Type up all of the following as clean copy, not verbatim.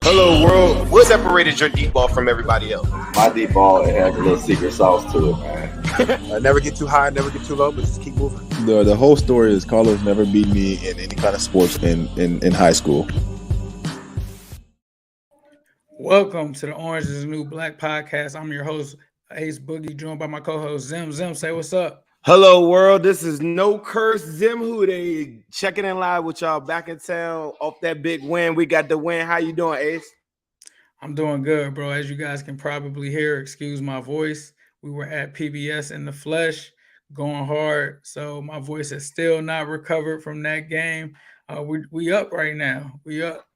Hello, world. What separated your deep ball from everybody else? My deep ball, it has a little secret sauce to it, man. Never get too high, never get too low, but just keep moving. The whole story is Carlos never beat me in any kind of sports in high school. Welcome to the Orange is the New Black podcast. I'm your host, Ace Boogie, joined by my co-host, Zim. Zim, say what's up. Hello, world. This is No Curse Zim Hude checking in live with y'all back in town off that big win. We got the win. How you doing, Ace? I'm doing good, bro. As you guys can probably hear, excuse my voice. We were at PBS in the flesh, going hard. So my voice is still not recovered from that game. We up right now. We up.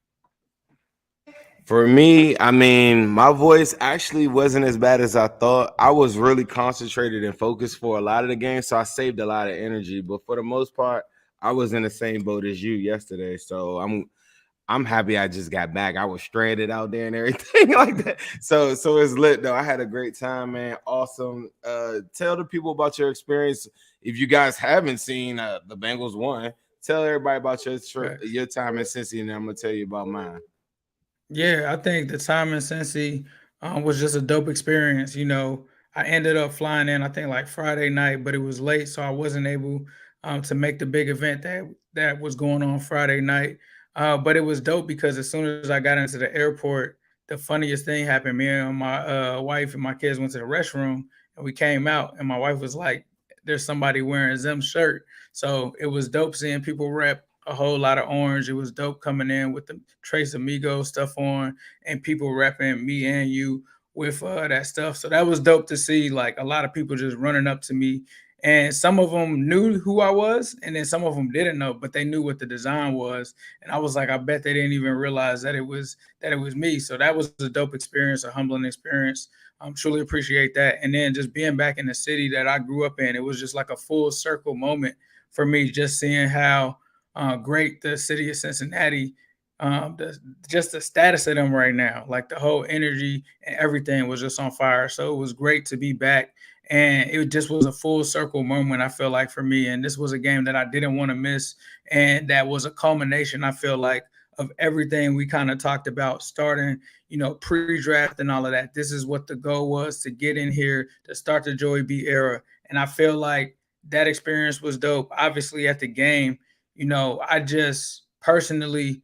For me, I mean, my voice actually wasn't as bad as I thought. I was really concentrated and focused for a lot of the game, so I saved a lot of energy. But for the most part, I was in the same boat as you yesterday. So I'm happy I just got back. I was stranded out there and everything like that. So it's lit though. I had a great time, man. Awesome. Tell the people about your experience. If you guys haven't seen the Bengals won, tell everybody about your time in Cincy, and then I'm gonna tell you about mine. Yeah, I think the time in Cincy was just a dope experience. You know, I ended up flying in, I think, like Friday night, but it was late, so I wasn't able to make the big event that was going on Friday night. But it was dope because as soon as I got into the airport, the funniest thing happened. Me and my wife and my kids went to the restroom, and we came out, and my wife was like, "There's somebody wearing Zim's shirt." So it was dope seeing people rep a whole lot of orange. It was dope coming in with the Trace Amigos stuff on and people repping me and you with that stuff. So that was dope to see, like a lot of people just running up to me, and some of them knew who I was, and then some of them didn't know, but they knew what the design was. And I was like, I bet they didn't even realize that it was me. So that was a dope experience, a humbling experience. Truly appreciate that. And then just being back in the city that I grew up in, it was just like a full circle moment for me, just seeing how great the city of Cincinnati, just the status of them right now, like the whole energy and everything was just on fire. So it was great to be back, and it just was a full circle moment, I feel like, for me. And this was a game that I didn't want to miss, and that was a culmination, I feel like, of everything we kind of talked about starting, pre-draft and all of that. This is what the goal was, to get in here, to start the Joey B era. And I feel like that experience was dope. Obviously at the game, I just personally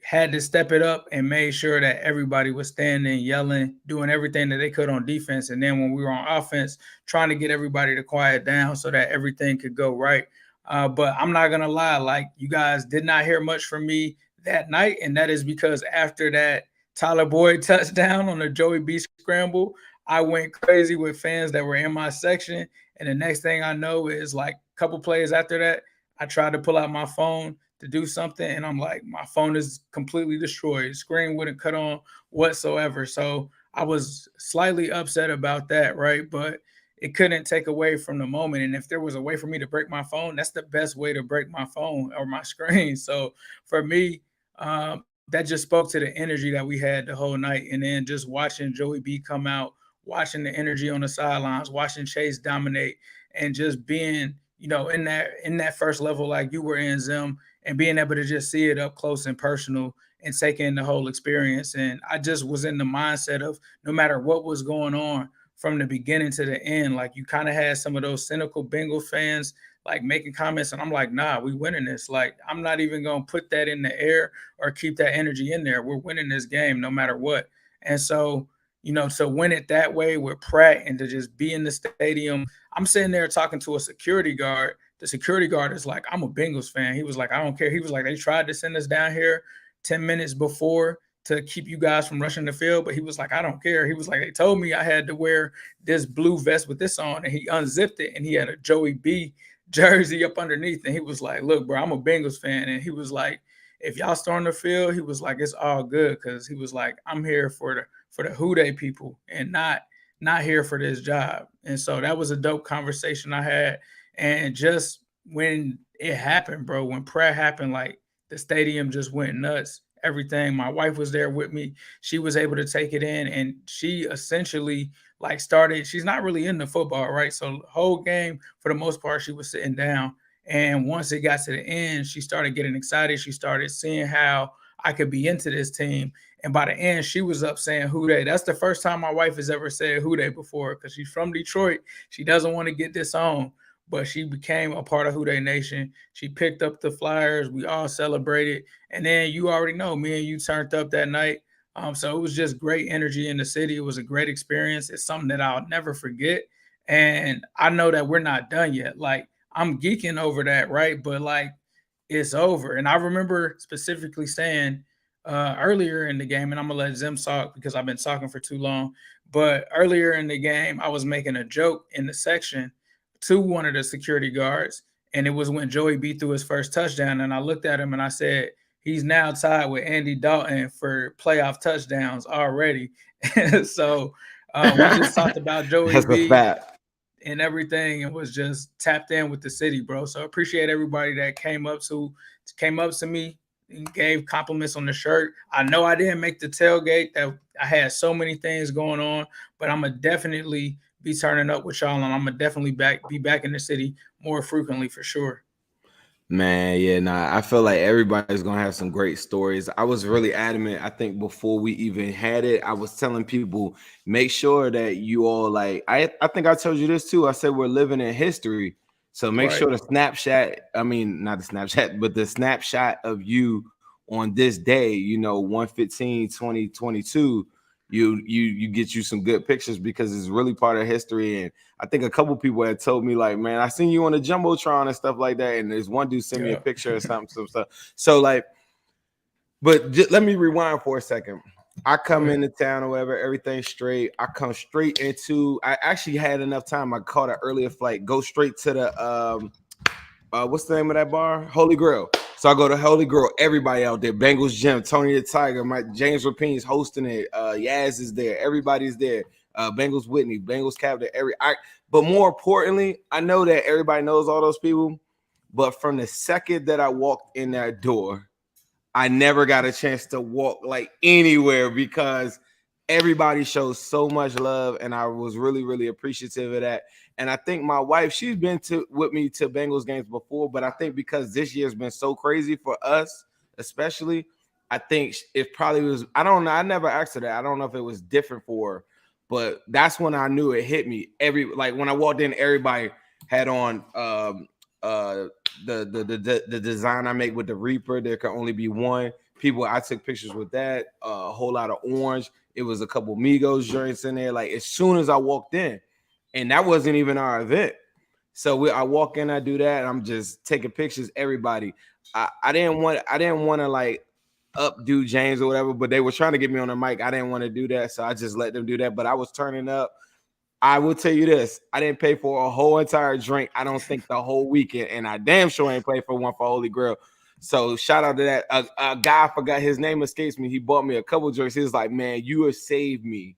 had to step it up and made sure that everybody was standing, yelling, doing everything that they could on defense. And then when we were on offense, trying to get everybody to quiet down so that everything could go right. But I'm not going to lie, like, you guys did not hear much from me that night. And that is because after that Tyler Boyd touchdown on the Joey B scramble, I went crazy with fans that were in my section. And the next thing I know is, like, a couple plays after that, I tried to pull out my phone to do something, and I'm like, my phone is completely destroyed. The screen wouldn't cut on whatsoever. So I was slightly upset about that, right? But it couldn't take away from the moment. And if there was a way for me to break my phone, that's the best way to break my phone or my screen. So for me, that just spoke to the energy that we had the whole night. And then just watching Joey B come out, watching the energy on the sidelines, watching Chase dominate, and just being, in that first level like you were in, Zim, and being able to just see it up close and personal and take in the whole experience. And I just was in the mindset of, no matter what was going on from the beginning to the end, like, you kind of had some of those cynical Bengals fans like making comments, and I'm like, nah, we winning this. Like, I'm not even going to put that in the air or keep that energy in there. We're winning this game no matter what. And so, to win it that way with Pratt and to just be in the stadium, I'm sitting there talking to a security guard. The security guard is like, I'm a Bengals fan. He was like, I don't care. He was like, they tried to send us down here 10 minutes before to keep you guys from rushing the field. But he was like, I don't care. He was like, they told me I had to wear this blue vest with this on. And he unzipped it, and he had a Joey B jersey up underneath. And he was like, look, bro, I'm a Bengals fan. And he was like, if y'all storm the field, he was like, it's all good. Because he was like, I'm here for the Who Dey people and not here for this job. And so that was a dope conversation I had. And just when it happened, bro, when Pratt happened, like, the stadium just went nuts. Everything. My wife was there with me. She was able to take it in, and she essentially, like, started. She's not really into football, right? So the whole game, for the most part, she was sitting down. And once it got to the end, she started getting excited. She started seeing how I could be into this team. And by the end, she was up saying "Who They." That's the first time my wife has ever said "Who They" before, because she's from Detroit. She doesn't want to get disowned, but she became a part of Who They Nation. She picked up the flyers. We all celebrated. And then you already know, me and you turned up that night. So it was just great energy in the city. It was a great experience. It's something that I'll never forget. And I know that we're not done yet. Like, I'm geeking over that, right? But like, it's over. And I remember specifically saying earlier in the game, and I'm gonna let Zim talk because I've been talking for too long. But earlier in the game, I was making a joke in the section to one of the security guards, and it was when Joey B threw his first touchdown. And I looked at him and I said, he's now tied with Andy Dalton for playoff touchdowns already. So we just talked about Joey That's a B fact. and everything, and was just tapped in with the city, bro. So I appreciate everybody that came up to me and gave compliments on the shirt. I know I didn't make the tailgate, that I had so many things going on, but I'm gonna definitely be turning up with y'all, and I'm gonna definitely be back in the city more frequently for sure. Man, yeah, nah. I feel like everybody's gonna have some great stories. I was really adamant. I think before we even had it, I was telling people, make sure that you all like. I think I told you this too. I said we're living in history, so make Right. sure the Snapchat. I mean, not the Snapchat, but the snapshot of you on this day. 1/15/2022. You get you some good pictures because it's really part of history. And I think a couple people had told me like, man, I seen you on the jumbotron and stuff like that. And there's one dude sent me a picture or some stuff. So like, but let me rewind for a second. I come into town or whatever, everything's straight. I come straight into. I actually had enough time. I caught an earlier flight. Go straight to the what's the name of that bar? Holy Grail. So I go to Holy Grail. Everybody out there. Bengals Gym. Tony the Tiger. James Rapinoe's hosting it. Yaz is there. Everybody's there. Bengals Whitney. Bengals Captain. But more importantly, I know that everybody knows all those people. But from the second that I walked in that door, I never got a chance to walk like anywhere because everybody shows so much love, and I was really, really appreciative of that. And I think my wife, she's been with me to Bengals games before, but I think because this year's been so crazy for us, especially, I think it probably was. I don't know. I never asked her that. I don't know if it was different for her, but that's when I knew it hit me. When I walked in, everybody had on the design I make with the Reaper. There can only be one. I took pictures with that. A whole lot of orange. It was a couple Migos joints in there. Like as soon as I walked in. And that wasn't even our event. So I walk in, I do that, and I'm just taking pictures. Everybody, I didn't want to like updo James or whatever, but they were trying to get me on the mic. I didn't want to do that, so I just let them do that. But I was turning up. I will tell you this: I didn't pay for a whole entire drink. I don't think the whole weekend, and I damn sure ain't paid for one for Holy Grail. So shout out to that. A guy, I forgot his name, escapes me. He bought me a couple drinks. He was like, "Man, you have saved me."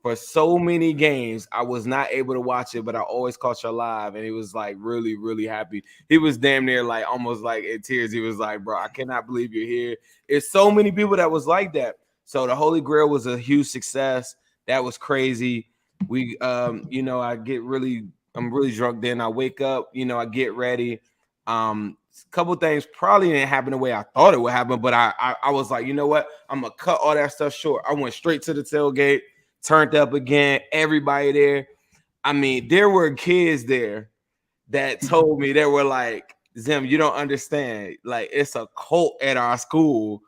For so many games, I was not able to watch it, but I always caught you live. And he was like really, really happy. He was damn near like almost like in tears. He was like, bro, I cannot believe you're here. It's so many people that was like that. So the Holy Grail was a huge success. That was crazy. I'm really drunk then. I wake up, I get ready. Couple things probably didn't happen the way I thought it would happen, but I was like, you know what? I'm gonna cut all that stuff short. I went straight to the tailgate. Turned up again, everybody there. I mean, there were kids there that told me, they were like, Zim, you don't understand. Like, it's a cult at our school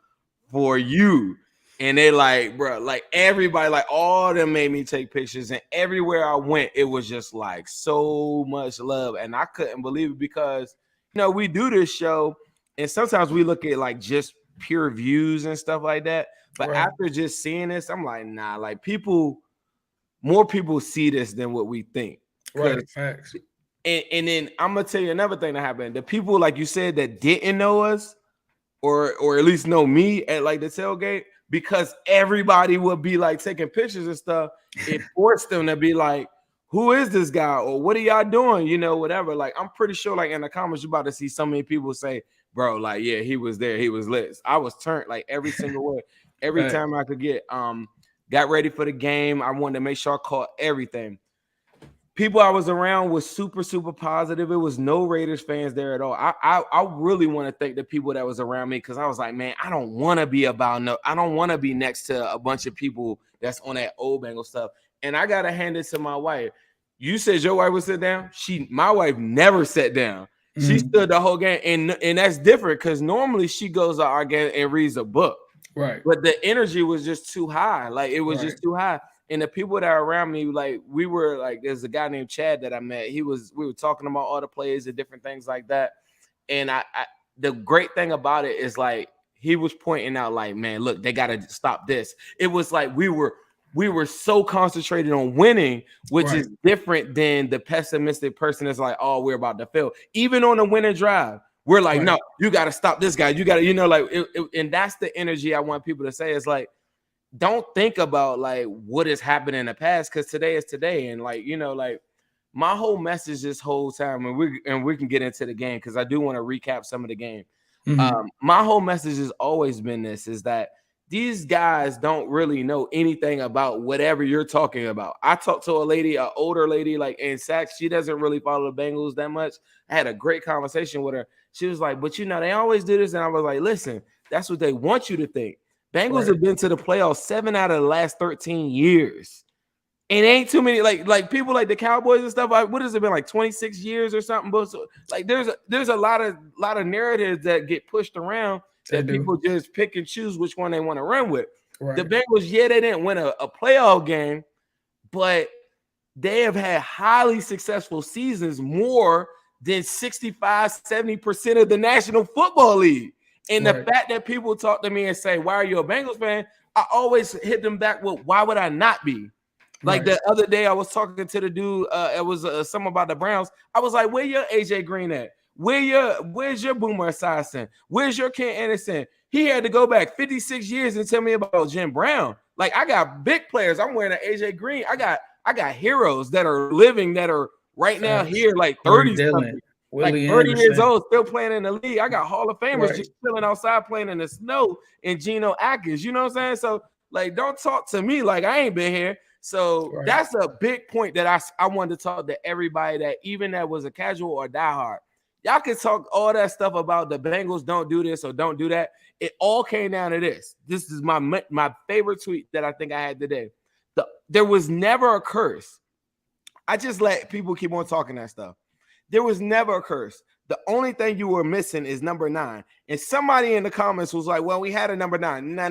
for you. And they like, bro, like everybody, like all of them made me take pictures. And everywhere I went, it was just like so much love. And I couldn't believe it because, we do this show and sometimes we look at like just pure views and stuff like that. But after just seeing this, I'm like, nah, like more people see this than what we think. Right, facts. And then I'm gonna tell you another thing that happened. The people, like you said, that didn't know us, or at least know me at like the tailgate, because everybody would be like taking pictures and stuff. It forced them to be like, who is this guy? Or what are y'all doing? Whatever. Like, I'm pretty sure like in the comments, you're about to see so many people say, bro, like, yeah, he was there. He was lit. I was turned like every single way, every time I could get. Got ready for the game. I wanted to make sure I caught everything. people I was around was super, super positive. It was no Raiders fans there at all. I really want to thank the people that was around me, because I was like, man, I don't want to be next to a bunch of people that's on that old Bengal stuff. And I gotta hand it to my wife. You said your wife would sit down. My wife never sat down. She stood the whole game, and that's different, because normally she goes to our game and reads a book. Right. But the energy was just too high. Like, it was just too high. And the people that are around me, like, we were like, there's a guy named Chad that I met. We were talking about all the plays and different things like that. And the great thing about it is, like, he was pointing out, like, man, look, they got to stop this. It was like we were so concentrated on winning, which is different than the pessimistic person that's like, oh, we're about to fail. Even on the winning drive, we're like, no, you got to stop this guy. You got to, like, and that's the energy I want people to say. It's like, don't think about, like, what has happened in the past, because today is today. And, like, like, my whole message this whole time, and we can get into the game, because I do want to recap some of the game. My whole message has always been this, is that these guys don't really know anything about whatever you're talking about. I talked to a lady, an older lady, like, in Saks. She doesn't really follow the Bengals that much. I had a great conversation with her. She was like, but they always do this. And I was like, listen, that's what they want you to think. Bengals have been to the playoffs 7 out of the last 13 years. And it ain't too many, like people like the Cowboys and stuff. What has it been, like 26 years or something? But so, like, there's a lot of narratives that get pushed around that people just pick and choose which one they want to run with. The Bengals, they didn't win a playoff game, but they have had highly successful seasons, more than 65-70% of the National Football League. And the fact that people talk to me and say, why are you a Bengals fan? I always hit them back with, why would I not be? Like, the other day, I was talking to the dude. It was something about the Browns. I was like, where your AJ Green at? Where's your Boomer Esiason? Where's your Ken Anderson? He had to go back 56 years and tell me about Jim Brown. Like, I got big players. I'm wearing an AJ Green. I got heroes that are living, that are right now here, like 30 something. Like 30 years old, still playing in the league. I got Hall of Famers just chilling outside playing in the snow, and Geno Atkins. You know what I'm saying? So, like, don't talk to me like I ain't been here. So that's a big point that I wanted to talk to everybody, that even that was a casual or diehard. Y'all can talk all that stuff about the Bengals don't do this or don't do that. It all came down to this. This is my favorite tweet that I think I had today. There was never a curse. I just let people keep on talking that stuff. There was never a curse. The only thing you were missing is number 9. And somebody in the comments was like, well, we had a number 9. No.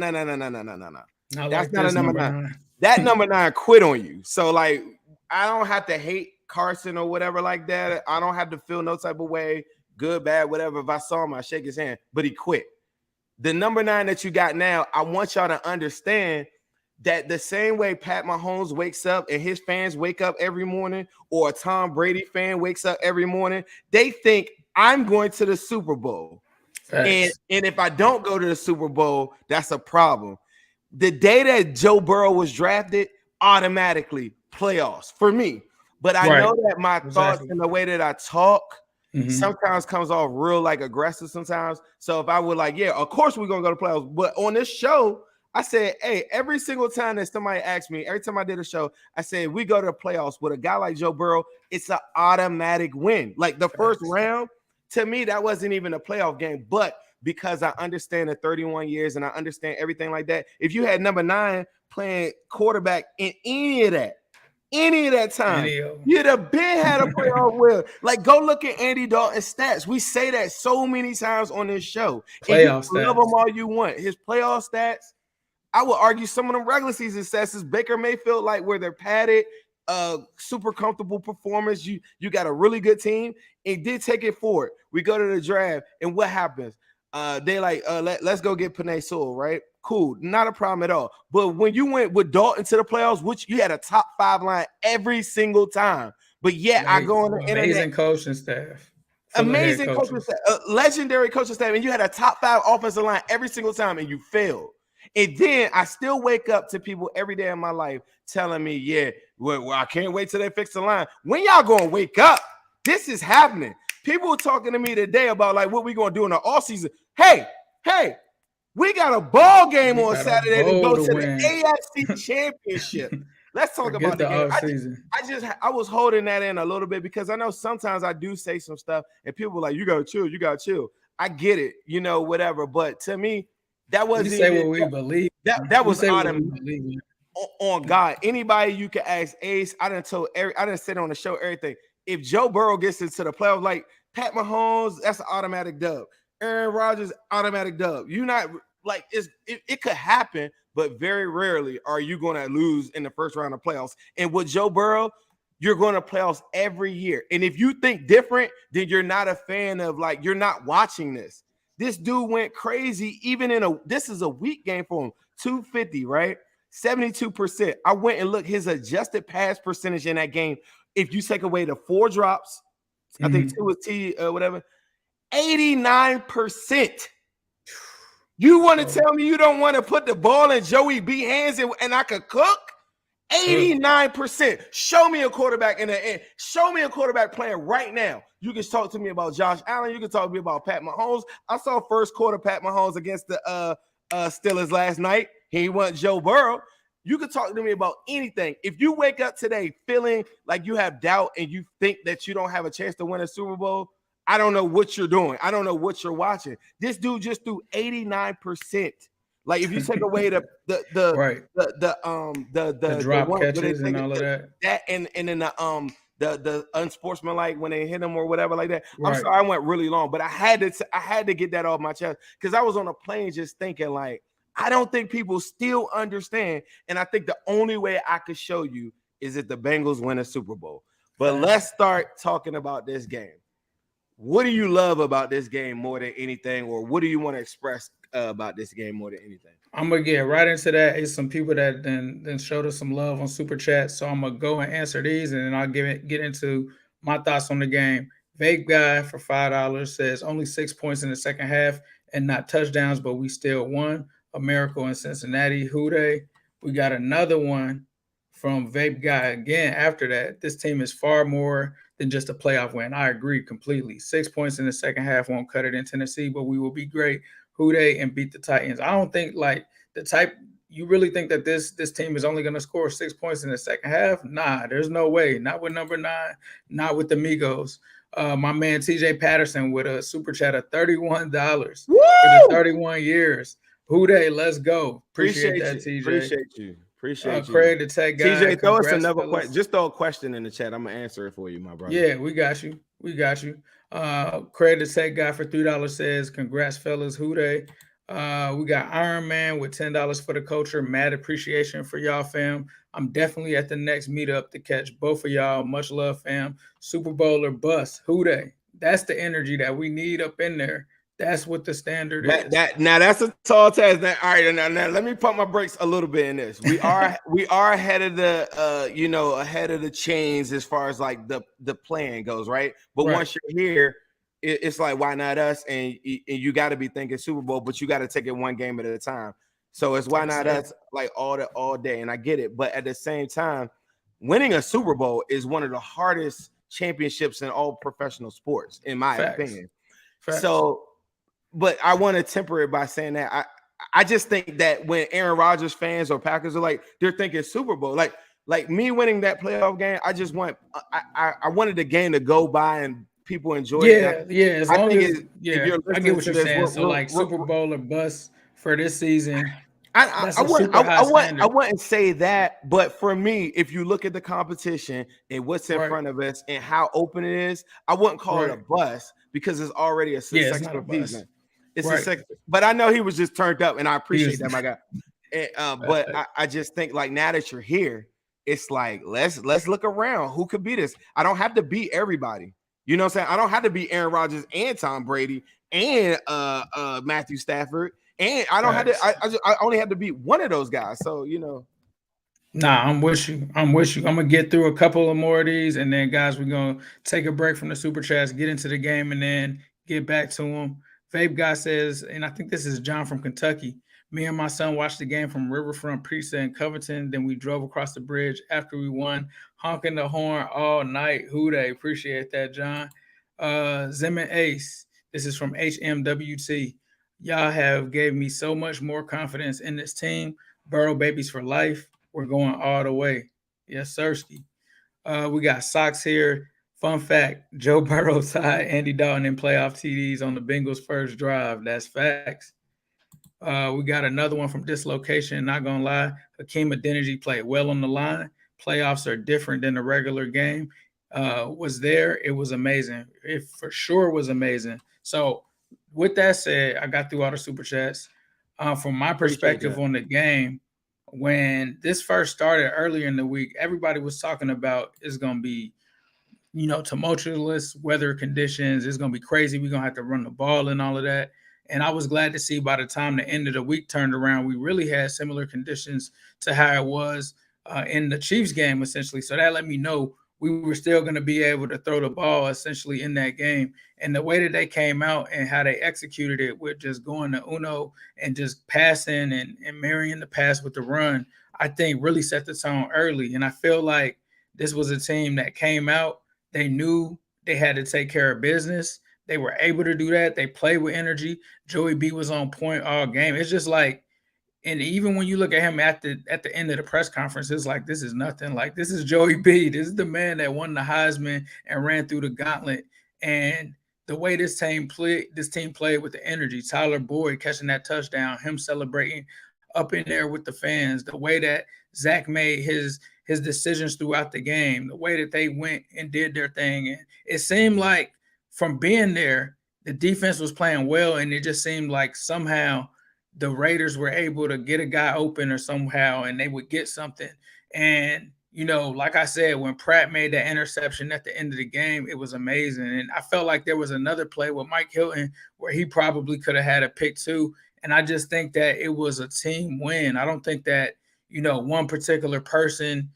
That's not a number 9. That number 9 quit on you. So, like, I don't have to hate Carson or whatever like that. I don't have to feel no type of way, good, bad, whatever. If I saw him, I shake his hand. But he quit. The number 9 that you got now, I want y'all to understand that the same way Pat Mahomes wakes up and his fans wake up every morning, or a Tom Brady fan wakes up every morning, they think, I'm going to the Super Bowl. And if I don't go to the Super Bowl, that's a problem. The day that Joe Burrow was drafted, automatically playoffs for me. But I know that my thoughts and the way that I talk sometimes comes off real, like, aggressive sometimes. So if I would, like, yeah, of course we're going to go to playoffs. But on this show, I said, hey, every single time that somebody asked me, every time I did a show, I said, we go to the playoffs with a guy like Joe Burrow, it's an automatic win. Like, the first round, to me, that wasn't even a playoff game. But because I understand the 31 years and I understand everything like that, if you had number 9 playing quarterback in any of that time, you'd have been had a playoff win. Like, go look at Andy Dalton's stats. We say that so many times on this show. Playoff stats. Love them all you want. His playoff stats, I would argue some of them regular season stats is Baker Mayfield, like, where they're padded, super comfortable performance. You got a really good team. It did take it forward. We go to the draft, and what happens? They like, let's go get Penei Sewell, right? Cool, not a problem at all. But when you went with Dalton to the playoffs, which you had a top 5 line every single time, but yet I go on the internet. Amazing coaching staff. Amazing coaching staff, legendary coaching staff, and you had a top 5 offensive line every single time, and you failed. And then I still wake up to people every day in my life telling me, yeah, well, I can't wait till they fix the line. When y'all gonna wake up? This is happening. People are talking to me today about, like, what we gonna do in the offseason. Hey, we got a ball game on Saturday to go to the AFC Championship. let's talk Forget about the the game. offseason. I was holding that in a little bit because I know sometimes I do say some stuff and people are like, you gotta chill. I get it, whatever. But to me, that We wasn't say even what we believe. that We was say what we automatic. believe in. On God, anybody you can ask Ace. I didn't sit on the show everything. If Joe Burrow gets into the playoffs, like Pat Mahomes, that's an automatic dub. Aaron Rodgers, automatic dub. You not like it could happen, but very rarely are you going to lose in the first round of playoffs. And with Joe Burrow, you're going to playoffs every year. And if you think different, then you're not a fan of you're not watching this. This dude went crazy. This is a weak game for him. 250, right? 72%. I went and looked his adjusted pass percentage in that game. If you take away the 4 drops, I think 2 was whatever, 89%. You want to tell me you don't want to put the ball in Joey B hands and I could cook? 89%. Show me a quarterback in the end. Show me a quarterback playing right now. You can talk to me about Josh Allen. You can talk to me about Pat Mahomes. I saw first quarter Pat Mahomes against the Steelers last night. He wasn't Joe Burrow. You can talk to me about anything. If you wake up today feeling like you have doubt and you think that you don't have a chance to win a Super Bowl, I don't know what you're doing. I don't know what you're watching. This dude just threw 89%. Like if you take away the drop catches and all of that and then the unsportsmanlike when they hit him or whatever like that. Right. I'm sorry I went really long, but I had to get that off my chest because I was on a plane just thinking like I don't think people still understand, and I think the only way I could show you is if the Bengals win a Super Bowl. But let's start talking about this game. What do you love about this game more than anything, or what do you want to express about this game more than anything? I'm gonna get right into that. It's some people that then showed us some love on Super Chat, so I'm gonna go and answer these, and then I'll get into my thoughts on the game. Vague Guy for $5 says only 6 points in the second half and not touchdowns, but we still won. A miracle in Cincinnati. Houday. We got another one from Vape Guy again. After that, this team is far more than just a playoff win. I agree completely. 6 points in the second half won't cut it in Tennessee, but we will be great. Houday and beat the Titans. I don't think you really think that this team is only going to score 6 points in the second half? Nah, there's no way. Not with number 9, not with the Migos. My man TJ Patterson with a super chat of $31 for the 31 years. Houday, let's go. Appreciate that, TJ. Appreciate you. Craig, the tech guy. TJ, throw us another question. Just throw a question in the chat. I'm gonna answer it for you, my brother. Yeah, we got you. Craig, the tech guy for $3 says, "Congrats, fellas." Houday. We got Iron Man with $10 for the culture. Mad appreciation for y'all, fam. I'm definitely at the next meetup to catch both of y'all. Much love, fam. Super Bowl or bust. Houday. That's the energy that we need up in there. That's what the standard is. Now that's a tall task. All right, now let me pump my brakes a little bit in this. We are ahead of the ahead of the chains as far as like the plan goes, right? But once you're here, it's like why not us? And you got to be thinking Super Bowl, but you got to take it one game at a time. So it's why not us like all day. And I get it, but at the same time, winning a Super Bowl is one of the hardest championships in all professional sports, in my opinion. Facts. So. But I want to temper it by saying that I just think that when Aaron Rodgers fans or Packers are like they're thinking Super Bowl, like me winning that playoff game, I just I wanted the game to go by and people enjoy it. Yeah. I get what you're saying. So like Super Bowl or bust for this season. I wouldn't say that, but for me, if you look at the competition and what's in front of us and how open it is, I wouldn't call it a bust because it's already a successful season. It's a second, but I know he was just turned up, and I appreciate that, my guy. But I just think like now that you're here, it's like let's look around. Who could beat us? I don't have to beat everybody. You know what I'm saying? I don't have to beat Aaron Rodgers and Tom Brady and Matthew Stafford, and I don't have to. I only have to beat one of those guys. So Nah, I'm with you. I'm gonna get through a couple of more of these, and then guys, we're gonna take a break from the super chats, get into the game, and then get back to them. Vape Guy says, and I think this is John from Kentucky. Me and my son watched the game from Riverfront Pizza in Covington. Then we drove across the bridge after we won, honking the horn all night. Houday, appreciate that, John. Zeman Ace, this is from HMWT. Y'all have gave me so much more confidence in this team. Burrow babies for life. We're going all the way. Yes, Sirski. We got Sox here. Fun fact: Joe Burrow tied Andy Dalton in playoff TDs on the Bengals' first drive. That's facts. We got another one from Dislocation. Not gonna lie, Hakeem Adeniji played well on the line. Playoffs are different than the regular game. Was there? It was amazing. It for sure was amazing. So, with that said, I got through all the super chats. From my Appreciate perspective that. on the game, when this first started earlier in the week, everybody was talking about it's gonna be tumultuous weather conditions. It's going to be crazy. We're going to have to run the ball and all of that. And I was glad to see by the time the end of the week turned around, we really had similar conditions to how it was in the Chiefs game, essentially. So that let me know we were still going to be able to throw the ball essentially in that game. And the way that they came out and how they executed it with just going to Uno and just passing and marrying the pass with the run, I think really set the tone early. And I feel like this was a team that came out. They knew they had to take care of business. They were able to do that. They played with energy. Joey B was on point all game. It's just like, and even when you look at him at the end of the press conference, it's like this is nothing. Like this is Joey B. This is the man that won the Heisman and ran through the gauntlet. And the way this team played with the energy. Tyler Boyd catching that touchdown, him celebrating up in there with the fans. The way that Zach made his decisions throughout the game, the way that they went and did their thing. And it seemed like from being there, the defense was playing well, and it just seemed like somehow the Raiders were able to get a guy open or somehow, and they would get something. And, like I said, when Pratt made that interception at the end of the game, it was amazing. And I felt like there was another play with Mike Hilton where he probably could have had a pick too. And I just think that it was a team win. I don't think that, one particular person,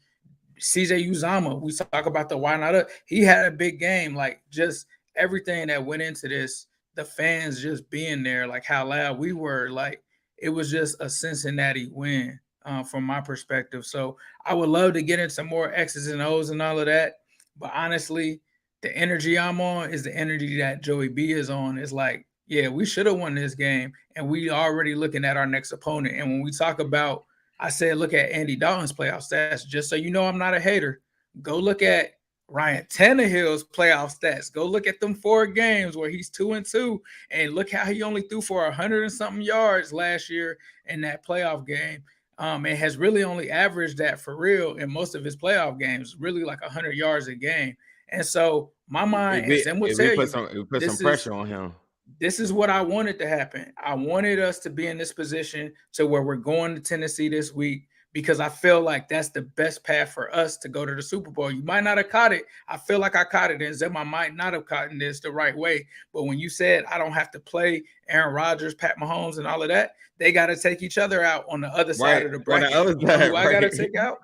CJ Uzama, we talk about the why not. He had a big game, like just everything that went into this, the fans just being there, like how loud we were, like it was just a Cincinnati win from my perspective. So I would love to get into more X's and O's and all of that. But honestly, the energy I'm on is the energy that Joey B is on. It's like, yeah, we should have won this game. And we already looking at our next opponent. And when we talk about, I said, look at Andy Dalton's playoff stats, just so you know I'm not a hater. Go look at Ryan Tannehill's playoff stats. Go look at them 4 games where he's 2-2, and look how he only threw for 100 and something yards last year in that playoff game. And has really only averaged that for real in most of his playoff games, really like 100 yards a game. And so my mind, and Zim will tell you, put some pressure on him. This is what I wanted to happen. I wanted us to be in this position to where we're going to Tennessee this week because I feel like that's the best path for us to go to the Super Bowl. You might not have caught it. I feel like I caught it, and Zim, I might not have caught this the right way. But when you said I don't have to play Aaron Rodgers, Pat Mahomes, and all of that, they got to take each other out on the other side of the bracket. I got to take out?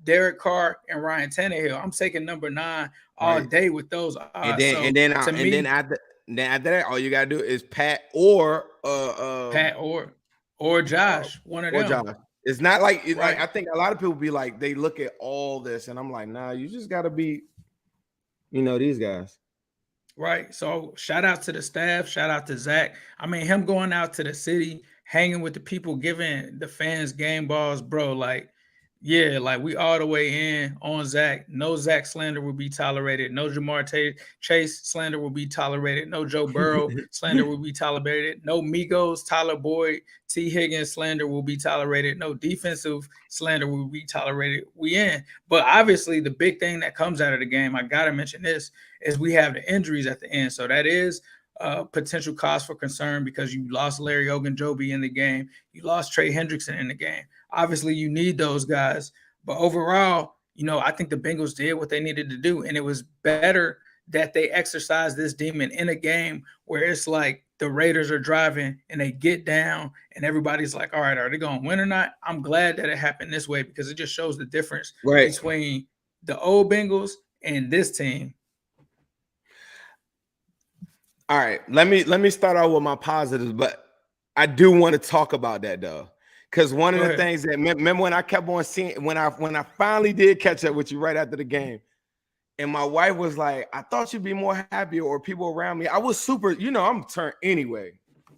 Derek Carr and Ryan Tannehill. I'm taking number 9 all day with those odds. And then after that, all you gotta do is Pat or Josh, one of them. Josh. It's not like like I think a lot of people be like they look at all this, and I'm like, nah, you just gotta be, these guys. Right. So shout out to the staff. Shout out to Zach. I mean, him going out to the city, hanging with the people, giving the fans game balls, bro. Like, yeah, like we all the way in on Zach. No Zach slander will be tolerated. No Jamar Chase slander will be tolerated. No Joe Burrow slander will be tolerated. No Migos, Tyler Boyd, T. Higgins slander will be tolerated. No defensive slander will be tolerated. We in. But obviously, the big thing that comes out of the game, I got to mention this, is we have the injuries at the end. So that is potential cause for concern because you lost Larry Ogunjobi in the game. You lost Trey Hendrickson in the game. Obviously, you need those guys. But overall, I think the Bengals did what they needed to do. And it was better that they exercised this demon in a game where it's like the Raiders are driving and they get down and everybody's like, all right, are they going to win or not? I'm glad that it happened this way because it just shows the difference between the old Bengals and this team. All right, let me start out with my positives, but I do want to talk about that though. Because one of the things that remember when I kept on seeing when I finally did catch up with you right after the game, and my wife was like, "I thought you'd be more happy," or people around me. I was super, I'm turned anyway.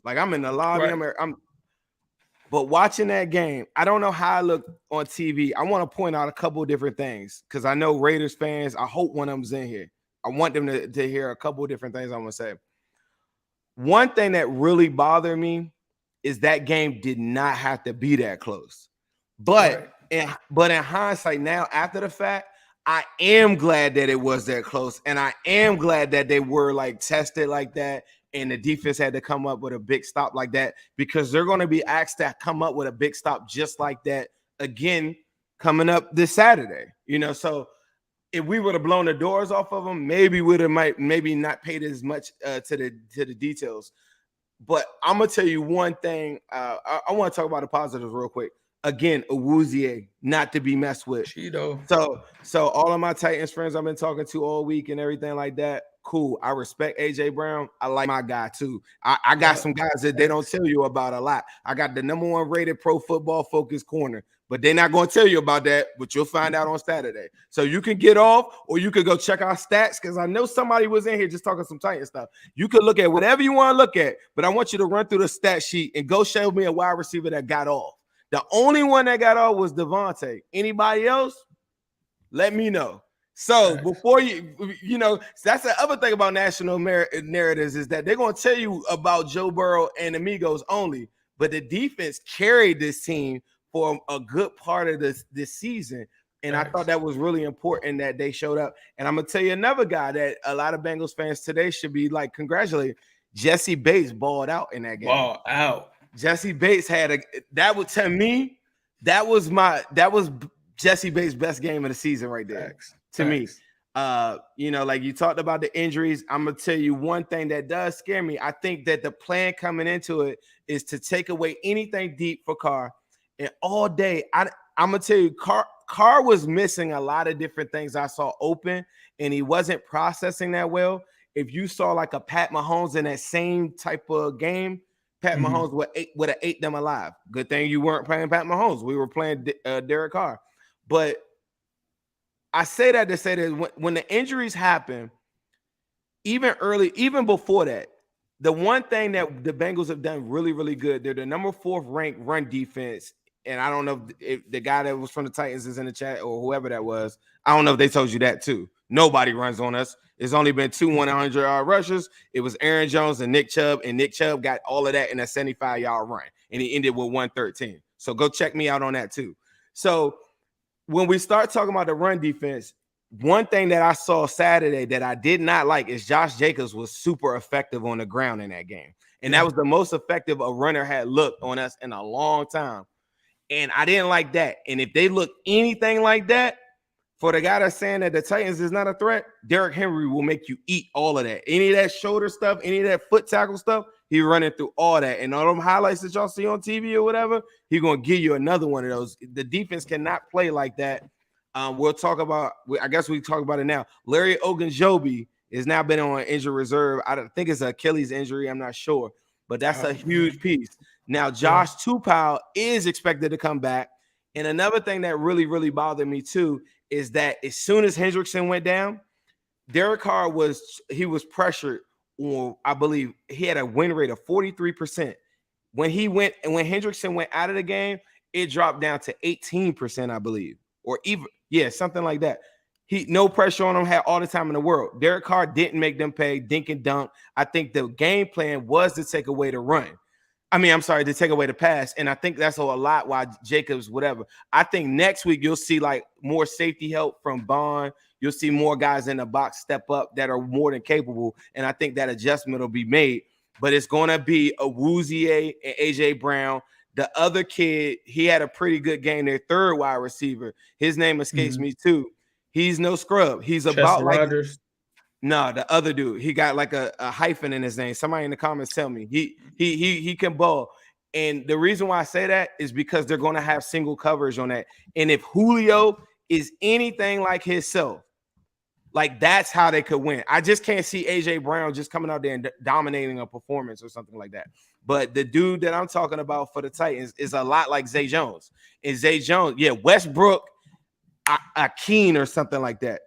Like I'm in the lobby, But watching that game, I don't know how I look on TV. I want to point out a couple of different things because I know Raiders fans, I hope one of them's in here. I want them to hear a couple of different things I'm going to say. One thing that really bothered me is that game did not have to be that close. But in hindsight now, after the fact, I am glad that it was that close. And I am glad that they were like tested like that. And the defense had to come up with a big stop like that because they're going to be asked to come up with a big stop just like that again coming up this Saturday. So if we would have blown the doors off of them, maybe maybe not paid as much to the details. But I'm gonna tell you one thing. I want to talk about the positives real quick. Again, Awuzie, not to be messed with. Cheeto. So all of my Titans friends I've been talking to all week and everything like that, cool. I respect AJ Brown. I like my guy too. I got some guys that they don't tell you about a lot. I got the #1 rated Pro Football Focus corner, but they're not going to tell you about that, but you'll find out on Saturday. So you can get off or you could go check our stats because I know somebody was in here just talking some Titan stuff. You could look at whatever you want to look at, but I want you to run through the stat sheet and go show me a wide receiver that got off. The only one that got off was Devontae. Anybody else? Let me know. So before that's the other thing about national narratives is that they're going to tell you about Joe Burrow and Amigos only, but the defense carried this team for a good part of this season. And I thought that was really important that they showed up. And I'm going to tell you another guy that a lot of Bengals fans today should be like congratulating. Jesse Bates balled out in that game. Ball out. Jesse Bates that was Jesse Bates' best game of the season right there. To me. Like you talked about the injuries. I'm gonna tell you one thing that does scare me. I think that the plan coming into it is to take away anything deep for Carr. And all day, I'm gonna tell you, Carr was missing a lot of different things I saw open, and he wasn't processing that well. If you saw like a Pat Mahomes in that same type of game, Pat Mahomes would have ate them alive. Good thing you weren't playing Pat Mahomes. We were playing Derek Carr. But I say that to say that when the injuries happen, even before that, the one thing that the Bengals have done really, really good, they're the #4 ranked run defense. And I don't know if the guy that was from the Titans is in the chat or whoever that was. I don't know if they told you that too. Nobody runs on us. It's only been 2 100-yard rushers. It was Aaron Jones and Nick Chubb got all of that in a 75-yard run, and he ended with 113. So go check me out on that too. So when we start talking about the run defense, one thing that I saw Saturday that I did not like is Josh Jacobs was super effective on the ground in that game. And that was the most effective a runner had looked on us in a long time. And I didn't like that. And if they look anything like that, for the guy that's saying that the Titans is not a threat, Derrick Henry will make you eat all of that. Any of that shoulder stuff, any of that foot tackle stuff, he's running through all that. And all them highlights that y'all see on TV or whatever, he's going to give you another one of those. The defense cannot play like that. We'll talk about, I guess we talk about it now. Larry Ogunjobi has now been on injury reserve. I don't think it's an Achilles injury. I'm not sure. But that's a huge piece. Now, Josh Tupou is expected to come back. And another thing that really, really bothered me too is that as soon as Hendrickson went down, Derek Carr was pressured, or I believe he had a win rate of 43%. When Hendrickson went out of the game, it dropped down to 18%, I believe, or even something like that. No pressure on him, had all the time in the world. Derek Carr didn't make them pay, dink and dunk. I think the game plan was to take away the run. To take away the pass. And I think that's a lot why Jacobs, whatever. I think next week you'll see like more safety help from Bond. You'll see more guys in the box step up that are more than capable. And I think that adjustment will be made. But it's going to be Awuzie and AJ Brown. The other kid, he had a pretty good game, their third wide receiver. His name escapes me too. He's no scrub. He's Chester about like Rogers. No, the other dude. He got like a hyphen in his name. Somebody in the comments tell me. He can ball. And the reason why I say that is because they're going to have single coverage on that. And if Julio is anything like himself, like that's how they could win. I just can't see AJ Brown just coming out there and dominating a performance or something like that. But the dude that I'm talking about for the Titans is a lot like Zay Jones. And Zay Jones, Westbrook, Akeem or something like that.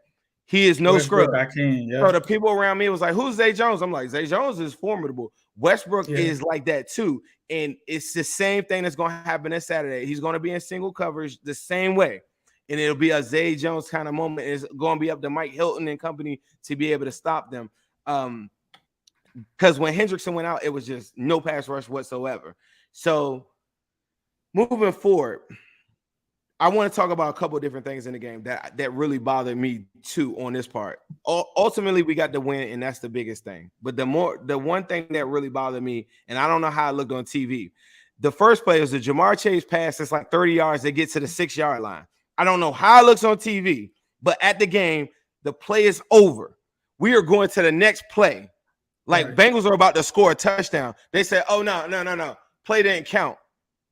He is no scrub. So the people around me was like, who's Zay Jones? I'm like, Zay Jones is formidable. Westbrook is like that too. And it's the same thing that's going to happen this Saturday. He's going to be in single coverage the same way. And it'll be a Zay Jones kind of moment. It's going to be up to Mike Hilton and company to be able to stop them. Because when Hendrickson went out, it was just no pass rush whatsoever. So moving forward, I want to talk about a couple of different things in the game that really bothered me too on this part. Ultimately, we got the win, and that's the biggest thing. But the one thing that really bothered me, and I don't know how it looked on TV, the first play was the Jamar Chase pass. It's like 30 yards. They get to the 6-yard line. I don't know how it looks on TV, but at the game, the play is over. We are going to the next play. Like Bengals are about to score a touchdown. They said, oh, no. Play didn't count.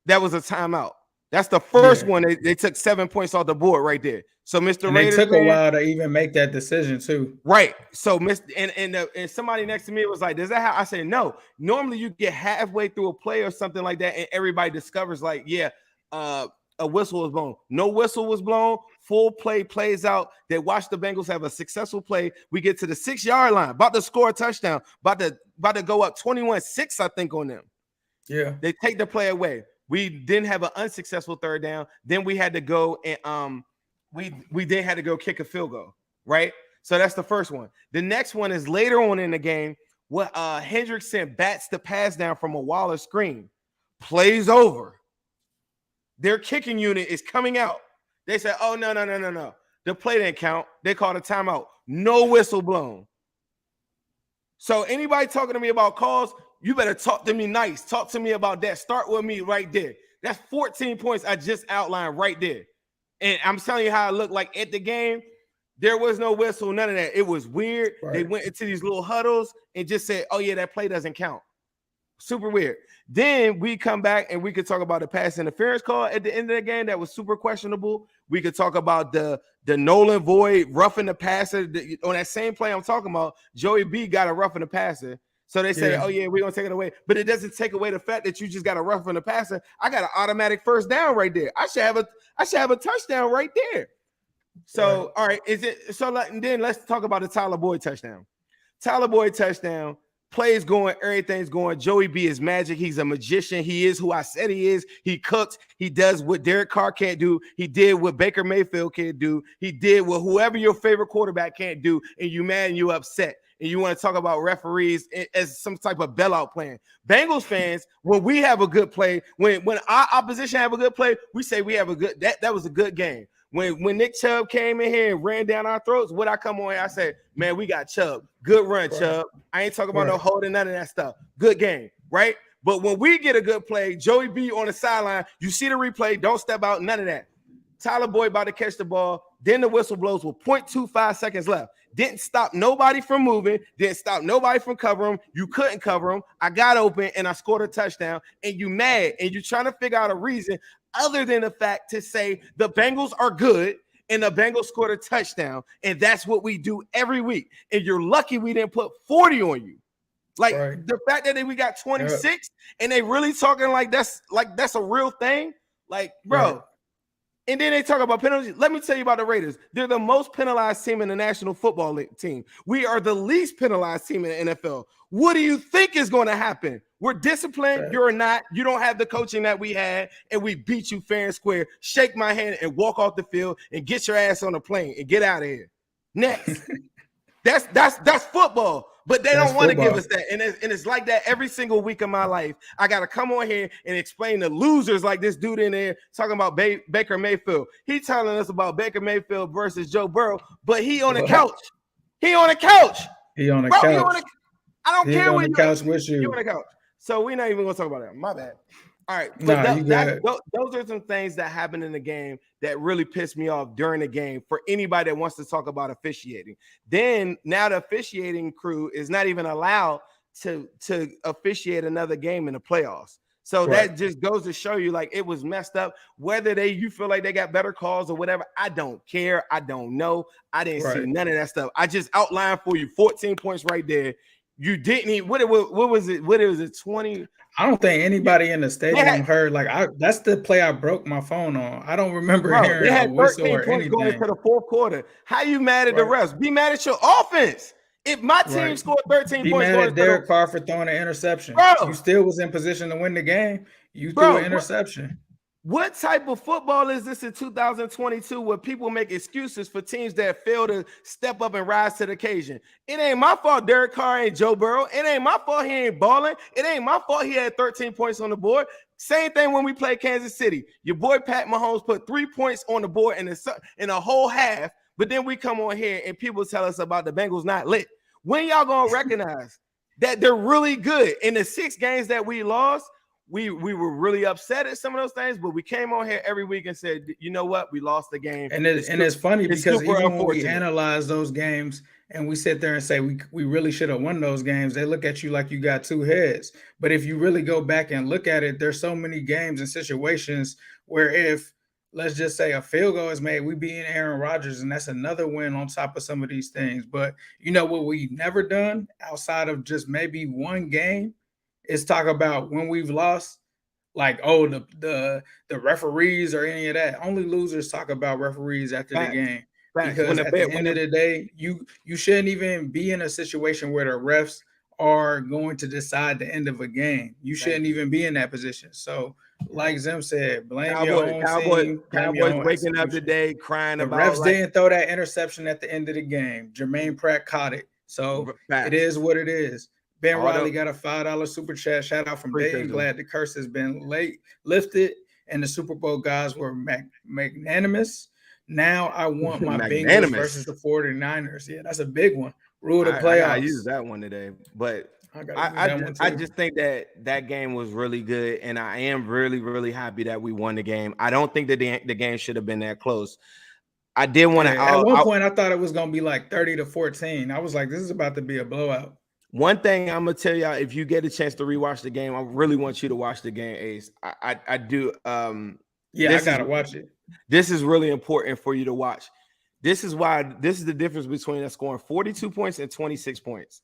That was a timeout. That's the first one. They took 7 points off the board right there. So Mr. Raiders, they took a while to even make that decision too. Right. So and somebody next to me was like, does that how I say no? Normally you get halfway through a play or something like that, and everybody discovers like, a whistle was blown. No whistle was blown. Full play plays out. They watch the Bengals have a successful play. We get to the 6-yard line, about to score a touchdown, about to go up 21-6, I think, on them. Yeah. They take the play away. We didn't have an unsuccessful third down. Then we had to go and we then had to go kick a field goal, right? So that's the first one. The next one is later on in the game. What Hendrickson bats the pass down from a Waller screen, plays over. Their kicking unit is coming out. They said, oh, no. The play didn't count. They called a timeout. No whistle blown. So anybody talking to me about calls, you better talk to me nice. Talk to me about that. Start with me right there. That's 14 points I just outlined right there. And I'm telling you how it looked like at the game. There was no whistle, none of that. It was weird. Right. They went into these little huddles and just said, oh, yeah, that play doesn't count. Super weird. Then we come back and we could talk about the pass interference call at the end of the game that was super questionable. We could talk about the Nolan Void roughing the passer. On that same play I'm talking about, Joey B got a roughing the passer. So they say, oh, yeah, we're going to take it away. But it doesn't take away the fact that you just got a roughing the passer. I got an automatic first down right there. I should have a touchdown right there. So, all right, then let's talk about the Tyler Boyd touchdown. Tyler Boyd touchdown. Plays going, everything's going. Joey B is magic. He's a magician. He is who I said he is. He cooks. He does what Derek Carr can't do. He did what Baker Mayfield can't do. He did what whoever your favorite quarterback can't do. And you mad and you upset. And you want to talk about referees as some type of bailout plan. Bengals fans, when we have a good play, when our opposition have a good play, we say we have a good, that was a good game. When Nick Chubb came in here and ran down our throats, what I come on here, I said, man, we got Chubb. Good run, Chubb. I ain't talking about no holding, none of that stuff. Good game, right? But when we get a good play, Joey B on the sideline, you see the replay, don't step out, none of that. Tyler Boyd about to catch the ball. Then the whistle blows with 0.25 seconds left. Didn't stop nobody from moving. Didn't stop nobody from covering him. You couldn't cover him. I got open and I scored a touchdown. And you mad and you're trying to figure out a reason other than the fact to say the Bengals are good and the Bengals scored a touchdown. And that's what we do every week. And you're lucky we didn't put 40 on you. Like the fact that we got 26 and they really talking like that's a real thing. Like, bro. And then they talk about penalties. Let me tell you about the Raiders. They're the most penalized team in the National Football League team. We are the least penalized team in the NFL. What do you think is going to happen? We're disciplined. You're not. You don't have the coaching that we had, and we beat you fair and square. Shake my hand and walk off the field and get your ass on a plane and get out of here. Next. That's football. But they don't want to give us that. And it's like that every single week of my life. I got to come on here and explain the losers like this dude in there talking about Baker Mayfield. He telling us about Baker Mayfield versus Joe Burrow, but he on the couch. He on the couch. He on the couch. I don't care what you're on with you. He on the couch. So we're not even going to talk about that. My bad. All right. Those are some things that happened in the game that really pissed me off during the game for anybody that wants to talk about officiating. Then now the officiating crew is not even allowed to officiate another game in the playoffs. So that just goes to show you like it was messed up. Whether you feel like they got better calls or whatever, I don't care. I don't know. I didn't see none of that stuff. I just outlined for you 14 points right there. You didn't even, what was it? What was it? 20? I don't think anybody in the stadium heard. That's the play I broke my phone on. I don't remember hearing they had a whistle 13 or points anything. going into the fourth quarter. How you mad at the refs? Be mad at your offense. If my team Right. scored 13 Be points mad going at to the Derek Carr for throwing an interception. You bro, still was in position to win the game. You threw an bro, interception. what type of football is this in 2022 where people make excuses for teams that fail to step up and rise to the occasion? It ain't my fault Derek Carr ain't Joe Burrow. It ain't my fault he ain't balling. It ain't my fault he had 13 points on the board. Same thing when we played Kansas City. Your boy Pat Mahomes put 3 points on the board in a whole half, but then we come on here and people tell us about the Bengals not lit. When y'all gonna recognize that they're really good? In the 6 games that we lost, we were really upset at some of those things, but we came on here every week and said, you know what, we lost the game. And it's funny because even when we unfortunate. analyze those games and we sit there and say we really should have won those games, they look at you like you got 2 heads. But if you really go back and look at it, there's so many games and situations where if, let's just say, a field goal is made, we beat Aaron Rodgers, and that's another win on top of some of these things. But you know what we've never done outside of just maybe one game is talk about when we've lost, like, oh, the referees or any of that. Only losers talk about referees after the game. Because at the end of the day, you shouldn't even be in a situation where the refs are going to decide the end of a game. You shouldn't even be in that position. So, like Zim said, blame your own team. Cowboys waking up today crying the about refs didn't throw that interception at the end of the game. Jermaine Pratt caught it. So it is what it is. Ben Riley got a $5 super chat. Shout out from Dayton. Glad the curse has been lifted, and the Super Bowl guys were magnanimous. Now I want my Bengals versus the 49ers. Yeah, that's a big one. Rule the playoffs. I used that one today, but I just think that game was really good, and I am really, really happy that we won the game. I don't think that the game should have been that close. I did want to. At one point, I thought it was going to be like 30-14. I was like, this is about to be a blowout. One thing I'm gonna tell y'all, if you get a chance to rewatch the game, I really want you to watch the game, Ace. I do. I gotta watch it. This is really important for you to watch. This is the difference between us scoring 42 points and 26 points.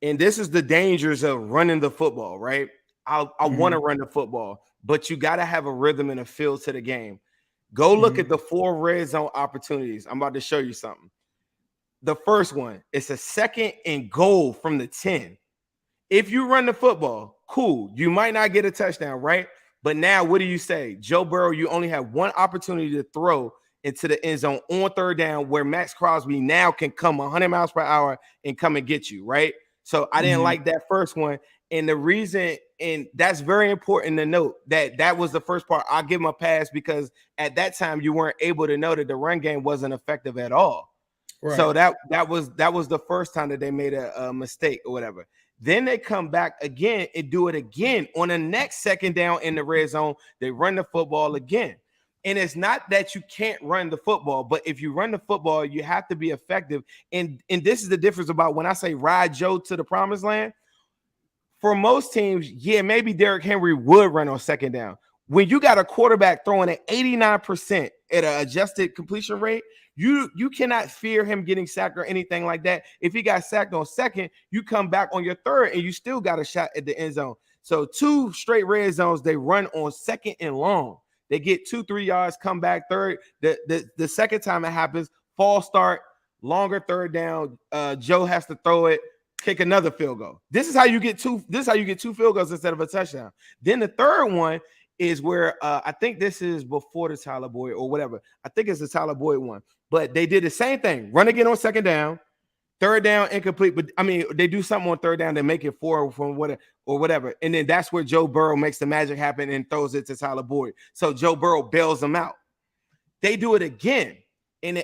And this is the dangers of running the football, right? I want to run the football, but you got to have a rhythm and a feel to the game. Go look at the 4 red zone opportunities. I'm about to show you something. The first one, it's a 2nd and goal from the 10. If you run the football, cool. You might not get a touchdown, right? But now what do you say? Joe Burrow, you only have one opportunity to throw into the end zone on 3rd down where Max Crosby now can come 100 miles per hour and come and get you, right? So I didn't like that first one. And the reason, and that's very important to note, that was the first part. I'll give him a pass because at that time you weren't able to know that the run game wasn't effective at all. Right. So that was the first time that they made a mistake or whatever. Then they come back again and do it again on the next 2nd down in the red zone. They run the football again. And it's not that you can't run the football, but if you run the football, you have to be effective. And this is the difference about when I say ride Joe to the promised land. For most teams, yeah, maybe Derrick Henry would run on 2nd down. When you got a quarterback throwing at 89% at an adjusted completion rate, you cannot fear him getting sacked or anything like that. If he got sacked on 2nd, you come back on your 3rd and you still got a shot at the end zone. So 2 straight red zones, they run on 2nd and long. They get 2-3 yards, come back 3rd. The second time it happens, false start, longer 3rd down. Joe has to throw it, kick another field goal. This is how you get 2 field goals instead of a touchdown. Then the 3rd one is where I think this is before the Tyler Boyd or whatever. I think it's the Tyler Boyd one. But they did the same thing. Run again on 2nd down, 3rd down incomplete. But I mean, they do something on 3rd down to make it 4 from whatever. And then that's where Joe Burrow makes the magic happen and throws it to Tyler Boyd. So Joe Burrow bails them out. They do it again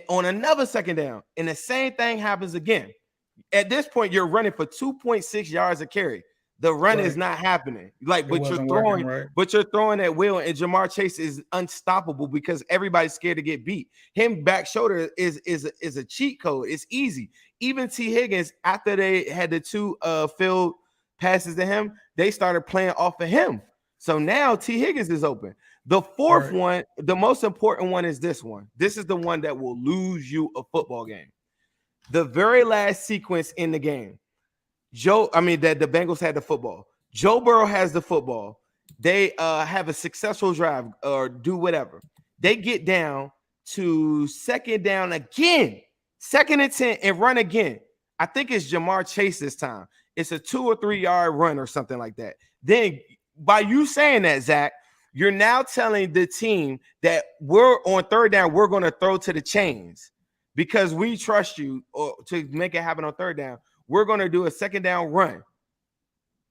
on another 2nd down. And the same thing happens again. At this point, you're running for 2.6 yards a carry. The run is not happening. But you're throwing at will, and Jamar Chase is unstoppable because everybody's scared to get beat. Him back shoulder is a cheat code. It's easy. Even T. Higgins, after they had the 2 field passes to him, they started playing off of him. So now T. Higgins is open. The 4th one, the most important one is this one. This is the one that will lose you a football game. The very last sequence in the game. That the Bengals had the football. Joe Burrow has the football. They have a successful drive or do whatever. They get down to 2nd down again, 2nd and 10, and run again. I think it's Jamar Chase this time. It's a 2 or 3 yard run or something like that. Then by you saying that, Zach, you're now telling the team that we're on third down, we're going to throw to the chains because we trust you or to make it happen on third down. We're going to do a second down run.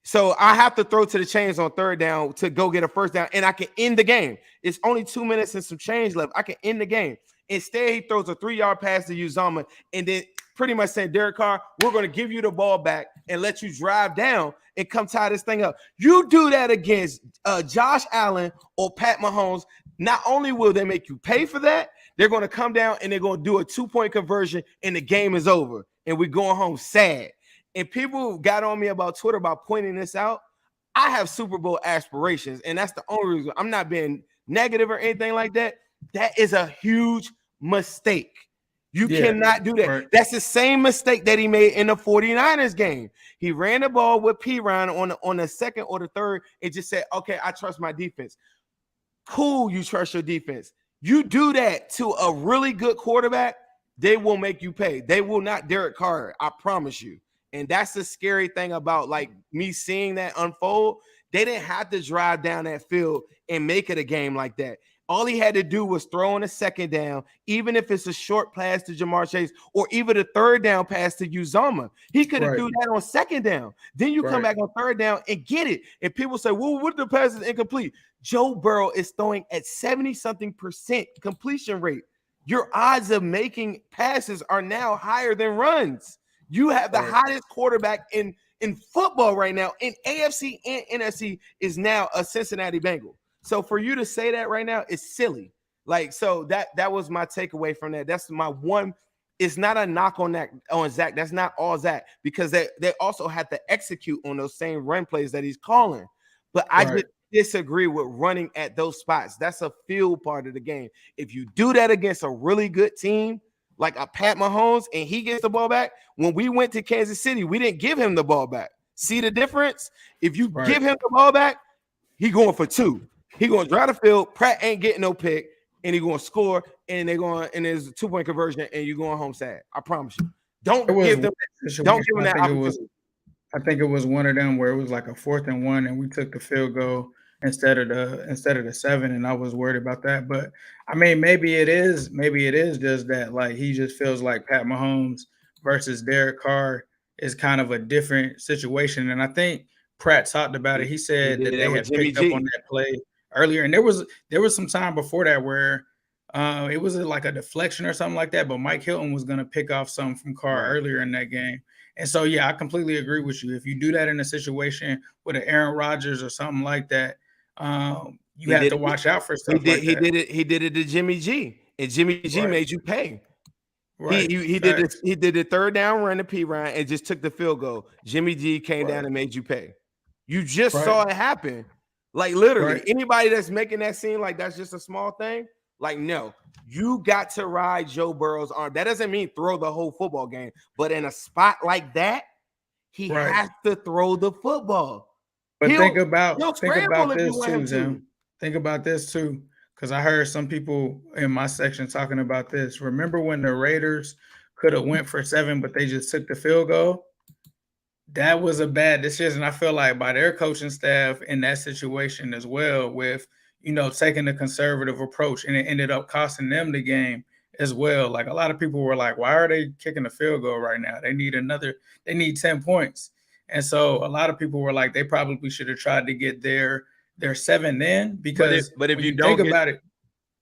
So I have to throw to the chains on third down to go get a first down, and I can end the game. It's only 2 minutes and some change left. I can end the game. Instead, he throws a 3-yard pass to Uzomah, and then pretty much saying, Derek Carr, we're going to give you the ball back and let you drive down and come tie this thing up. You do that against Josh Allen or Pat Mahomes, not only will they make you pay for that, they're going to come down and they're going to do a 2-point conversion, and the game is over, and we're going home sad. And people got on me about Twitter about pointing this out. I have Super Bowl aspirations, and that's the only reason. I'm not being negative or anything like that. That is a huge mistake. You cannot do that. Right. That's the same mistake that he made in the 49ers game. He ran the ball with P-Ryan on the second or the third and just said, okay, I trust my defense. Cool, you trust your defense. You do that to a really good quarterback, they will make you pay. They will not Derek Carr, I promise you. And that's the scary thing about like me seeing that unfold. They didn't have to drive down that field and make it a game like that. All he had to do was throw on a second down, even if it's a short pass to Jamar Chase or even a third down pass to Uzomah. He could have do that on second down. Then you come back on third down and get it. And people say, well, what if the pass is incomplete? Joe Burrow is throwing at 70-something% completion rate. Your odds of making passes are now higher than runs. You have the hottest quarterback in football right now in AFC and NFC is now a Cincinnati Bengal. So for you to say that right now is silly. Like, so that was my takeaway from that. That's my one. It's not a knock on Zach. That's not all Zach, because they also had to execute on those same run plays that he's calling. But I just disagree with running at those spots. That's a field part of the game. If you do that against a really good team, like a Pat Mahomes, and he gets the ball back. When we went to Kansas City, we didn't give him the ball back. See the difference? If you give him the ball back, he going for 2. He going to drive the field. Pratt ain't getting no pick, and he going to score, and there's a 2-point conversion, and you're going home sad. I promise you. Don't give them that opportunity. I think it was one of them where it was like a 4th and 1, and we took the field goal instead of the 7, and I was worried about that. But I mean, maybe it is just that like he just feels like Pat Mahomes versus Derek Carr is kind of a different situation. And I think Pratt talked about it. He said that they had picked up on that play earlier, and there was some time before that where it was like a deflection or something like that, but Mike Hilton was going to pick off something from Carr earlier in that game. And so, yeah, I completely agree with you. If you do that in a situation with an Aaron Rodgers or something like that, you have to watch out for stuff like that. He did it to Jimmy G, and Jimmy G made you pay. Right. He did the third down run to P-Ryan and just took the field goal. Jimmy G came down and made you pay. You just saw it happen. Like literally, anybody that's making that seem like that's just a small thing, like no, you got to ride Joe Burrow's arm. That doesn't mean throw the whole football game, but in a spot like that, he has to throw the football. But think about this too, Zim. Think about this too, because I heard some people in my section talking about this. Remember when the Raiders could have went for 7, but they just took the field goal? That was a bad decision, I feel like, by their coaching staff in that situation as well, with, taking a conservative approach, and it ended up costing them the game as well. Like a lot of people were like, why are they kicking the field goal right now? They need 10 points. And so a lot of people were like, they probably should have tried to get their 7 then, because but if you don't think about it,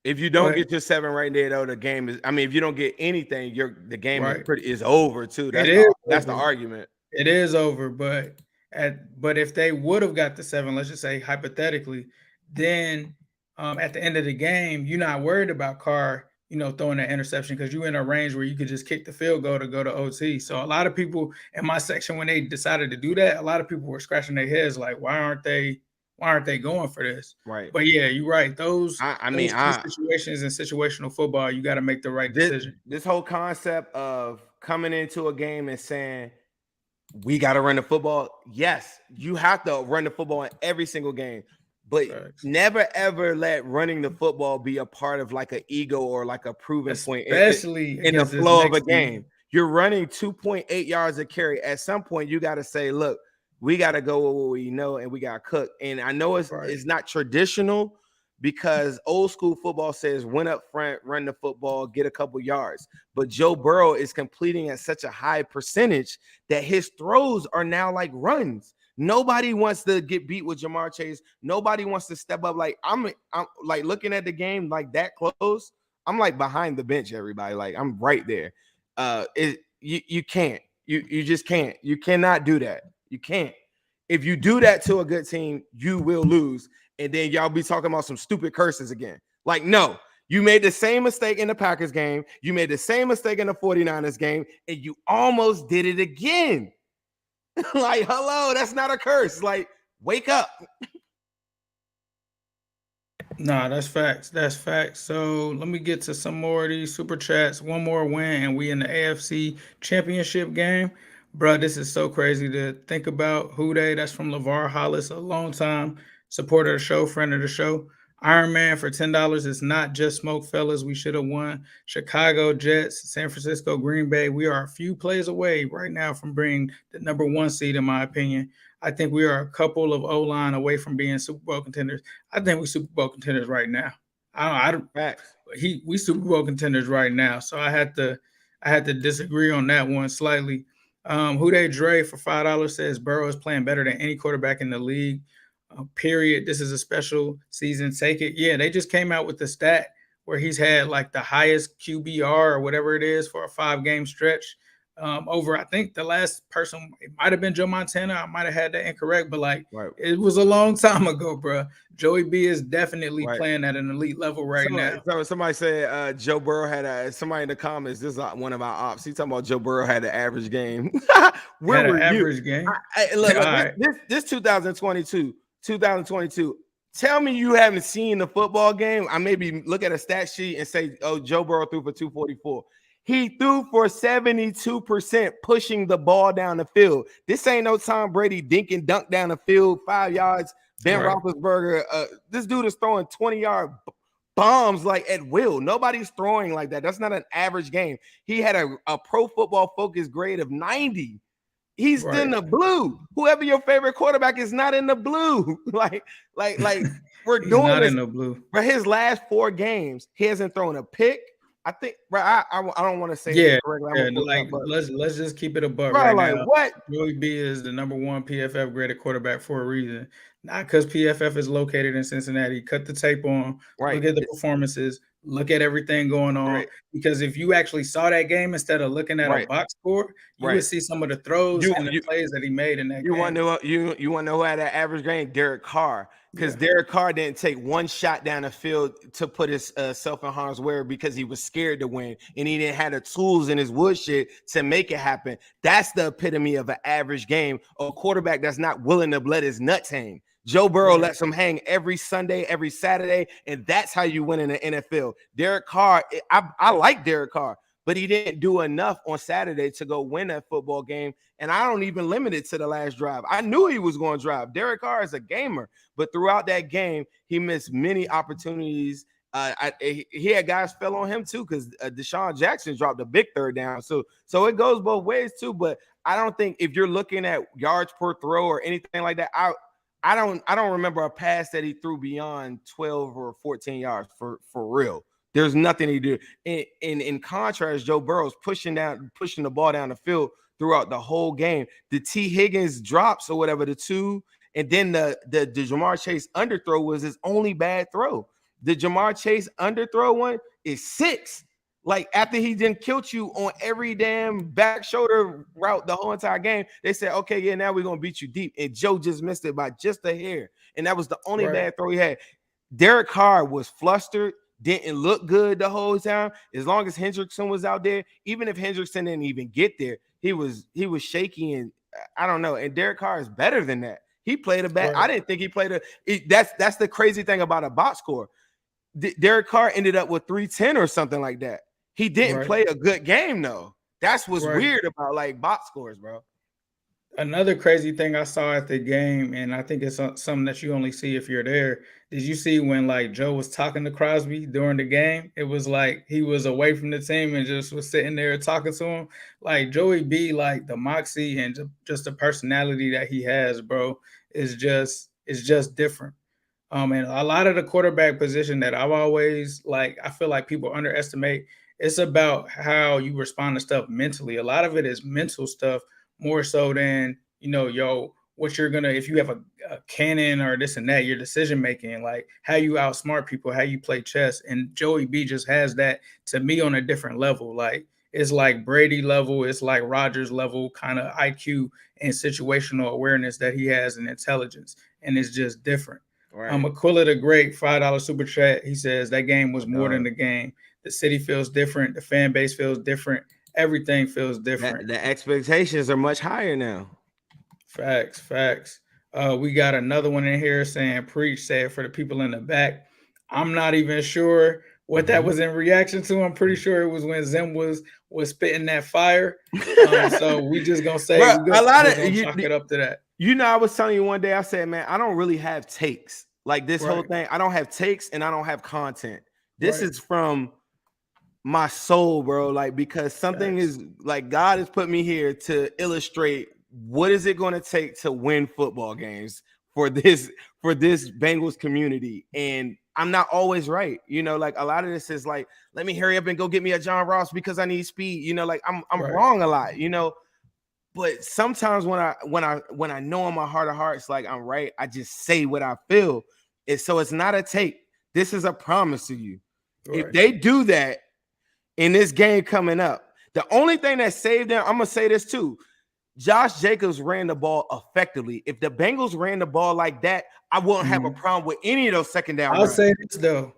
if you don't get your 7 right there, though, the game is. I mean, if you don't get anything, the game is over too. That's the argument. It is over, but if they would have got the 7, let's just say hypothetically, then at the end of the game, you're not worried about Carr, throwing that interception, because you're in a range where you could just kick the field goal to go to OT. So a lot of people in my section, when they decided to do that, a lot of people were scratching their heads like, why aren't they going for this? Right. But yeah, you're right. Those situations in situational football, you got to make the right decision. This whole concept of coming into a game and saying, we got to run the football. Yes, you have to run the football in every single game. But never, ever let running the football be a part of like an ego or like a proven point, especially in the flow of a game. You're running 2.8 yards a carry. At some point, you got to say, look, we got to go with what we know and we got to cook. And I know it's not traditional because old school football says win up front, run the football, get a couple yards. But Joe Burrow is completing at such a high percentage that his throws are now like runs. Nobody wants to get beat with Jamar Chase. Nobody wants to step up. Like I'm like looking at the game like that close. I'm like behind the bench, everybody. Like I'm right there. You can't. You just can't. You cannot do that. You can't. If you do that to a good team, you will lose. And then y'all be talking about some stupid curses again. Like, no, you made the same mistake in the Packers game. You made the same mistake in the 49ers game, and you almost did it again. Like, hello, that's not a curse. Like, wake up. Nah, that's facts. That's facts. So let me get to some more of these super chats. One more win, and we in the AFC Championship game. Bro, this is so crazy to think about. Houday, that's from LeVar Hollis, a long time supporter of the show, friend of the show. Iron Man for $10 is not just smoke, fellas. We should have won. Chicago Jets, San Francisco, Green Bay. We are a few plays away right now from being the number 1 seed, in my opinion. I think we are a couple of O-line away from being Super Bowl contenders. I think we're Super Bowl contenders right now. We Super Bowl contenders right now. So I had to disagree on that one slightly. Houday Dre for $5 says Burrow is playing better than any quarterback in the league. Period. This is a special season. Take it. Yeah, they just came out with the stat where he's had like the highest QBR or whatever it is for a 5-game stretch. Over, I think the last person, it might have been Joe Montana. I might have had that incorrect, but It was a long time ago, bro. Joey B is definitely playing at an elite level now. So somebody said Joe Burrow had somebody in the comments. This is one of our ops. He's talking about Joe Burrow had an average game. Where were you? Average game. This 2022. Tell me you haven't seen the football game. I maybe look at a stat sheet and say, oh, Joe Burrow threw for 244. He threw for 72% pushing the ball down the field. This ain't no Tom Brady dink and dunk down the field, 5 yards. Ben Roethlisberger, this dude is throwing 20-yard bombs like at will. Nobody's throwing like that. That's not an average game. He had a Pro Football Focus grade of 90. He's in the blue. Whoever your favorite quarterback is not in the blue. like we're doing not this. In the blue. For his last 4 games, he hasn't thrown a pick. I think, bro. I don't want to say let's just keep it a buck now. What? Joey B is the number 1 PFF graded quarterback for a reason. Not because PFF is located in Cincinnati. Cut the tape on. Look at the performances. Look at everything going on. Because if you actually saw that game instead of looking at a box score, you would see some of the throws and the plays that he made in that game. You want to know who had that average game? Derek Carr. Because Derek Carr didn't take one shot down the field to put his self in harm's way because he was scared to win, and he didn't have the tools in his woodshed to make it happen. That's the epitome of an average game. A quarterback that's not willing to let his nuts hang. Joe Burrow lets him hang every Sunday, every Saturday, and that's how you win in the NFL. Derek Carr, I like Derek Carr, but he didn't do enough on Saturday to go win that football game. And I don't even limit it to the last drive. I knew he was going to drive. Derek Carr is a gamer, but throughout that game, he missed many opportunities. He had guys fell on him too because Deshaun Jackson dropped a big third down. So it goes both ways too. But I don't think if you're looking at yards per throw or anything like that, I don't remember a pass that he threw beyond 12 or 14 yards for real. There's nothing he did. In contrast, Joe Burrow's pushing the ball down the field throughout the whole game. The T. Higgins drops or whatever, the 2, and then the Jamar Chase underthrow was his only bad throw. The Jamar Chase underthrow one is 6. Like after he didn't kill you on every damn back shoulder route the whole entire game, they said, okay, yeah, now we're going to beat you deep. And Joe just missed it by just a hair. And that was the only bad throw he had. Derek Carr was flustered, didn't look good the whole time. As long as Hendrickson was out there, even if Hendrickson didn't even get there, he was shaky, and I don't know. And Derek Carr is better than that. He played a bad. I didn't think he played that's the crazy thing about a box score. Derek Carr ended up with 310 or something like that. He didn't play a good game though. That's what's weird about like box scores, bro. Another crazy thing I saw at the game, and I think it's something that you only see if you're there. did you see when like Joe was talking to Crosby during the game? It was like he was away from the team and just was sitting there talking to him. Like Joey B, like the moxie and just the personality that he has, bro, is just different. And a lot of the quarterback position that I've always like, I feel like people underestimate. It's about how you respond to stuff mentally. A lot of it is mental stuff more so than what you're gonna if you have a cannon or this and that. Your decision making, like how you outsmart people, how you play chess. And Joey B just has that to me on a different level. Like it's like Brady level, it's like Rodgers level kind of IQ and situational awareness that he has and intelligence, and it's just different. Right. Aquila the Great, $5 super chat. He says that game was more than God. the game. The city feels different. The fan base feels different. Everything feels different. The expectations are much higher now. Facts. We got another one in here saying preach, say it for the people in the back. I'm not even sure what that was in reaction to. I'm pretty sure it was when Zim was spitting that fire. So we just gonna say Bro, we a lot of gonna chalk it up to that. You know, I was telling you one day, I said, man, I don't really have takes. Like this whole Right. thing, I don't have takes and I don't have content. This Right. is from my soul, bro. Like, because something Facts. is like God has put me here to illustrate what is it going to take to win football games for this Bengals community. And I'm not always right. You know, like a lot of this is like, let me hurry up and go get me a John Ross because I need speed. You know, like I'm Right. wrong a lot, you know. But sometimes when I know in my heart of hearts, like I'm right, I just say what I feel. So it's not a take. This is a promise to you. Right. If they do that in this game coming up, the only thing that saved them, I'm gonna say this too. Josh Jacobs ran the ball effectively. If the Bengals ran the ball like that, I wouldn't have a problem with any of those second down I'll runs. say this though.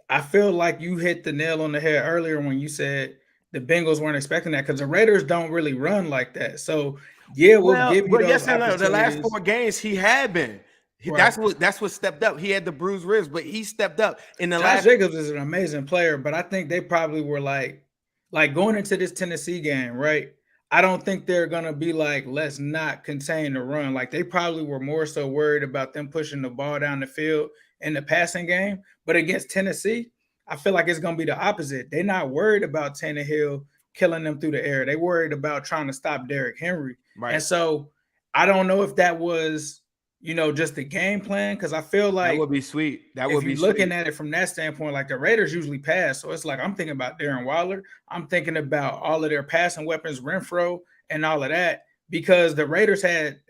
I feel like you hit the nail on the head earlier when you said the Bengals weren't expecting that because the Raiders don't really run like that. So yeah, we'll give you But those yes and no. The last opportunities. 4 games he had been. Right. That's what stepped up. He had the bruised ribs, but he stepped up in the Josh last. Jacobs is an amazing player, but I think they probably were like going into this Tennessee game, right? I don't think they're gonna be like, let's not contain the run. Like they probably were more so worried about them pushing the ball down the field in the passing game. But against Tennessee, I feel like it's gonna be the opposite. They're not worried about Tannehill killing them through the air. They worried about trying to stop Derrick Henry. Right. And so I don't know if that was just the game plan, because I feel like That would be sweet. That if would be you're looking sweet. at it from that standpoint, like the Raiders usually pass. So it's like I'm thinking about Darren Waller. I'm thinking about all of their passing weapons, Renfro, and all of that, because the Raiders had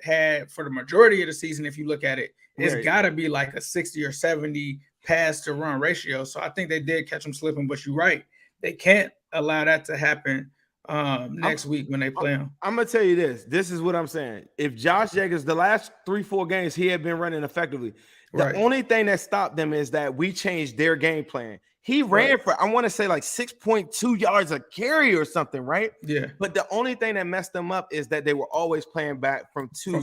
for the majority of the season, if you look at it, it's Right. got to be like a 60 or 70 pass to run ratio. So I think they did catch them slipping, but you're right. They can't allow that to happen next week when they play them. I'm gonna tell you this. This is what I'm saying. If Josh Jacobs, the last 3-4 games, he had been running effectively. The Right. only thing that stopped them is that we changed their game plan. He ran Right. for, I want to say, like 6.2 yards a carry or something, right? Yeah. But the only thing that messed them up is that they were always playing back from two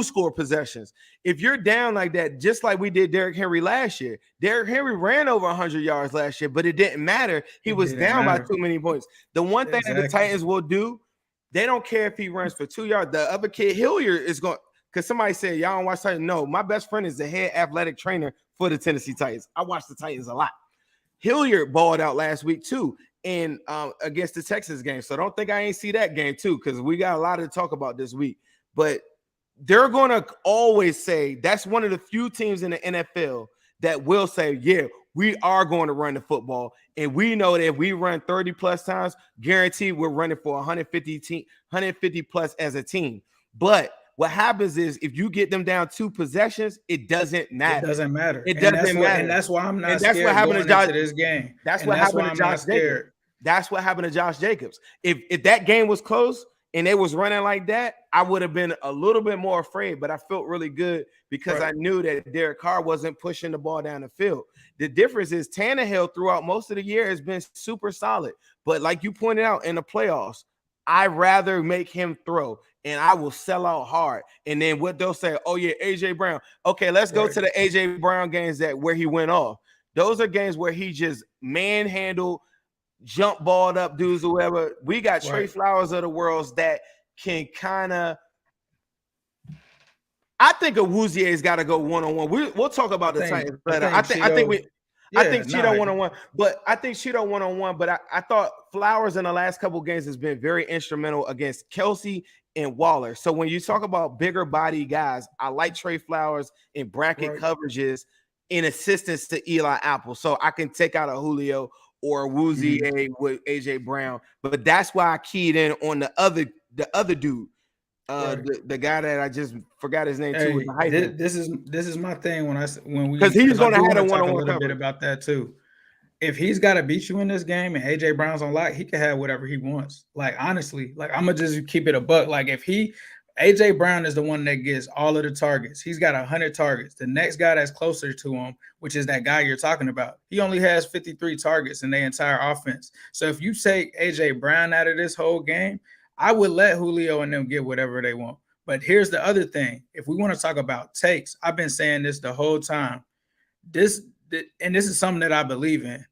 score possessions. If you're down like that, just like we did Derrick Henry last year, Derrick Henry ran over 100 yards last year, but it didn't matter. He was down by too many points. The one thing that the Titans will do, they don't care if he runs for 2 yards. The other kid, Hilliard, is going, because somebody said, y'all don't watch Titans. No, my best friend is the head athletic trainer for the Tennessee Titans. I watch the Titans a lot. Hilliard balled out last week too, and against the Texas game. So don't think I ain't see that game too, because we got a lot to talk about this week. But they're going to always say, that's one of the few teams in the NFL that will say, yeah, we are going to run the football. And we know that if we run 30 plus times, guaranteed we're running for 150 plus as a team. But what happens is if you get them down 2 possessions, it doesn't matter. It doesn't matter. It doesn't matter. And that's why I'm not that's scared what happened going to Josh, into this game. That's what happened to Josh Jacobs. That's what happened to Josh Jacobs. If that game was close and they was running like that, I would have been a little bit more afraid, but I felt really good because I knew that Derek Carr wasn't pushing the ball down the field. The difference is Tannehill throughout most of the year has been super solid. But like you pointed out in the playoffs, I'd rather make him throw and I will sell out hard. And then what they'll say, oh yeah, AJ Brown. Okay, let's go to the AJ Brown games where he went off. Those are games where he just manhandled, jump balled up dudes or whatever. We got Trey Flowers of the world that can kind of, I think Awuzie's got to go one-on-one. We'll talk about the Titans later. I think Cheeto one-on-one, but I think Cheeto one-on-one. But I thought Flowers in the last couple games has been very instrumental against Kelsey and Waller. So when you talk about bigger body guys, I like Trey Flowers in bracket coverages in assistance to Eli Apple. So I can take out a Julio or a Awuzie with AJ Brown. But that's why I keyed in on the other dude. The guy that I just forgot his name too. This is my thing because he's going to have a one-on-one little bit about that too. If he's got to beat you in this game and AJ Brown's on lock, he can have whatever he wants. Like honestly, like I'm gonna just keep it a buck. Like if AJ Brown is the one that gets all of the targets. He's got 100 targets. The next guy that's closer to him, which is that guy you're talking about, he only has 53 targets in their entire offense. So if you take AJ Brown out of this whole game, I would let Julio and them get whatever they want. But here's the other thing. If we want to talk about takes, I've been saying this the whole time. This is something that I believe in.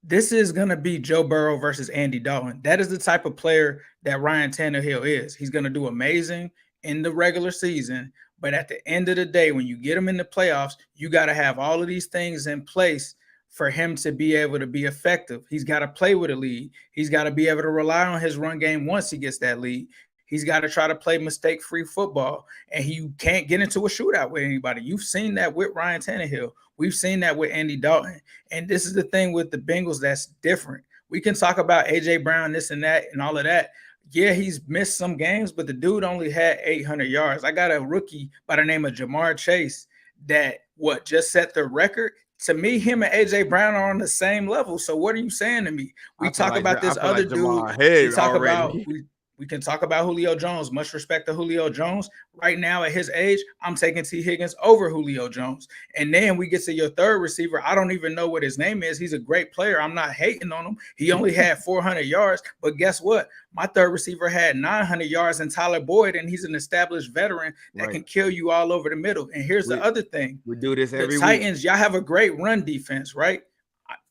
This is going to be Joe Burrow versus Andy Dalton. That is the type of player that Ryan Tannehill is. He's going to do amazing in the regular season. But at the end of the day, when you get him in the playoffs, you got to have all of these things in place for him to be able to be effective. He's got to play with a lead. He's got to be able to rely on his run game once he gets that lead. He's got to try to play mistake-free football, and he can't get into a shootout with anybody. You've seen that with Ryan Tannehill. We've seen that with Andy Dalton. And this is the thing with the Bengals that's different. We can talk about A.J. Brown, this and that, and all of that. Yeah, he's missed some games, but the dude only had 800 yards. I got a rookie by the name of Jamar Chase that, just set the record? To me, him and A.J. Brown are on the same level. So what are you saying to me? We talk about this other dude. We can talk about Julio Jones. Much respect to Julio Jones. Right now, at his age, I'm taking T. Higgins over Julio Jones. And then we get to your third receiver. I don't even know what his name is. He's a great player. I'm not hating on him. He only had 400 yards. But guess what? My third receiver had 900 yards in Tyler Boyd, and he's an established veteran that can kill you all over the middle. And here's the other thing. We do this every week. The Titans, y'all have a great run defense, right?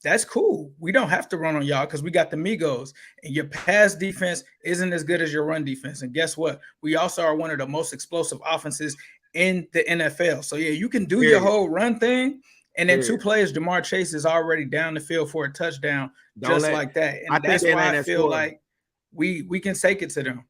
That's cool. We don't have to run on y'all because we got the Migos, and your pass defense isn't as good as your run defense. And guess what? We also are one of the most explosive offenses in the NFL. So, yeah, you can do your whole run thing, and then two plays, Jamar Chase is already down the field for a touchdown like that. And that's why I feel like we can take it to them.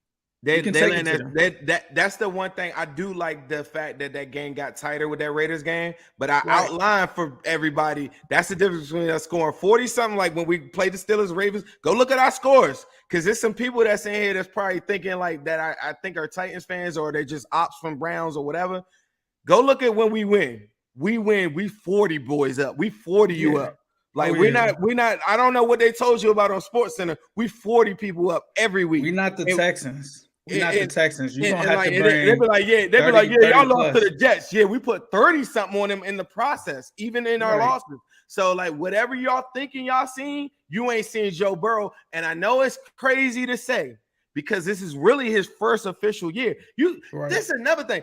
That's the one thing I do like, the fact that game got tighter with that Raiders game. But I outlined for everybody, that's the difference between us scoring 40-something like when we played the Steelers, Ravens. Go look at our scores, because there's some people that's in here that's probably thinking like that I think are Titans fans, or they're just ops from Browns or whatever. Go look at when we win. We 40 boys up. We 40 you up. Like we're not. I don't know what they told you about on Sports Center. We 40 people up every week. We're not the Texans. We're not the Texans. You're gonna have to bring. They be like, y'all lost to the Jets. Yeah, we put 30-something on them in the process, even in our losses. So, like, whatever y'all thinking y'all seen, you ain't seen Joe Burrow. And I know it's crazy to say, because this is really his first official year. This is another thing.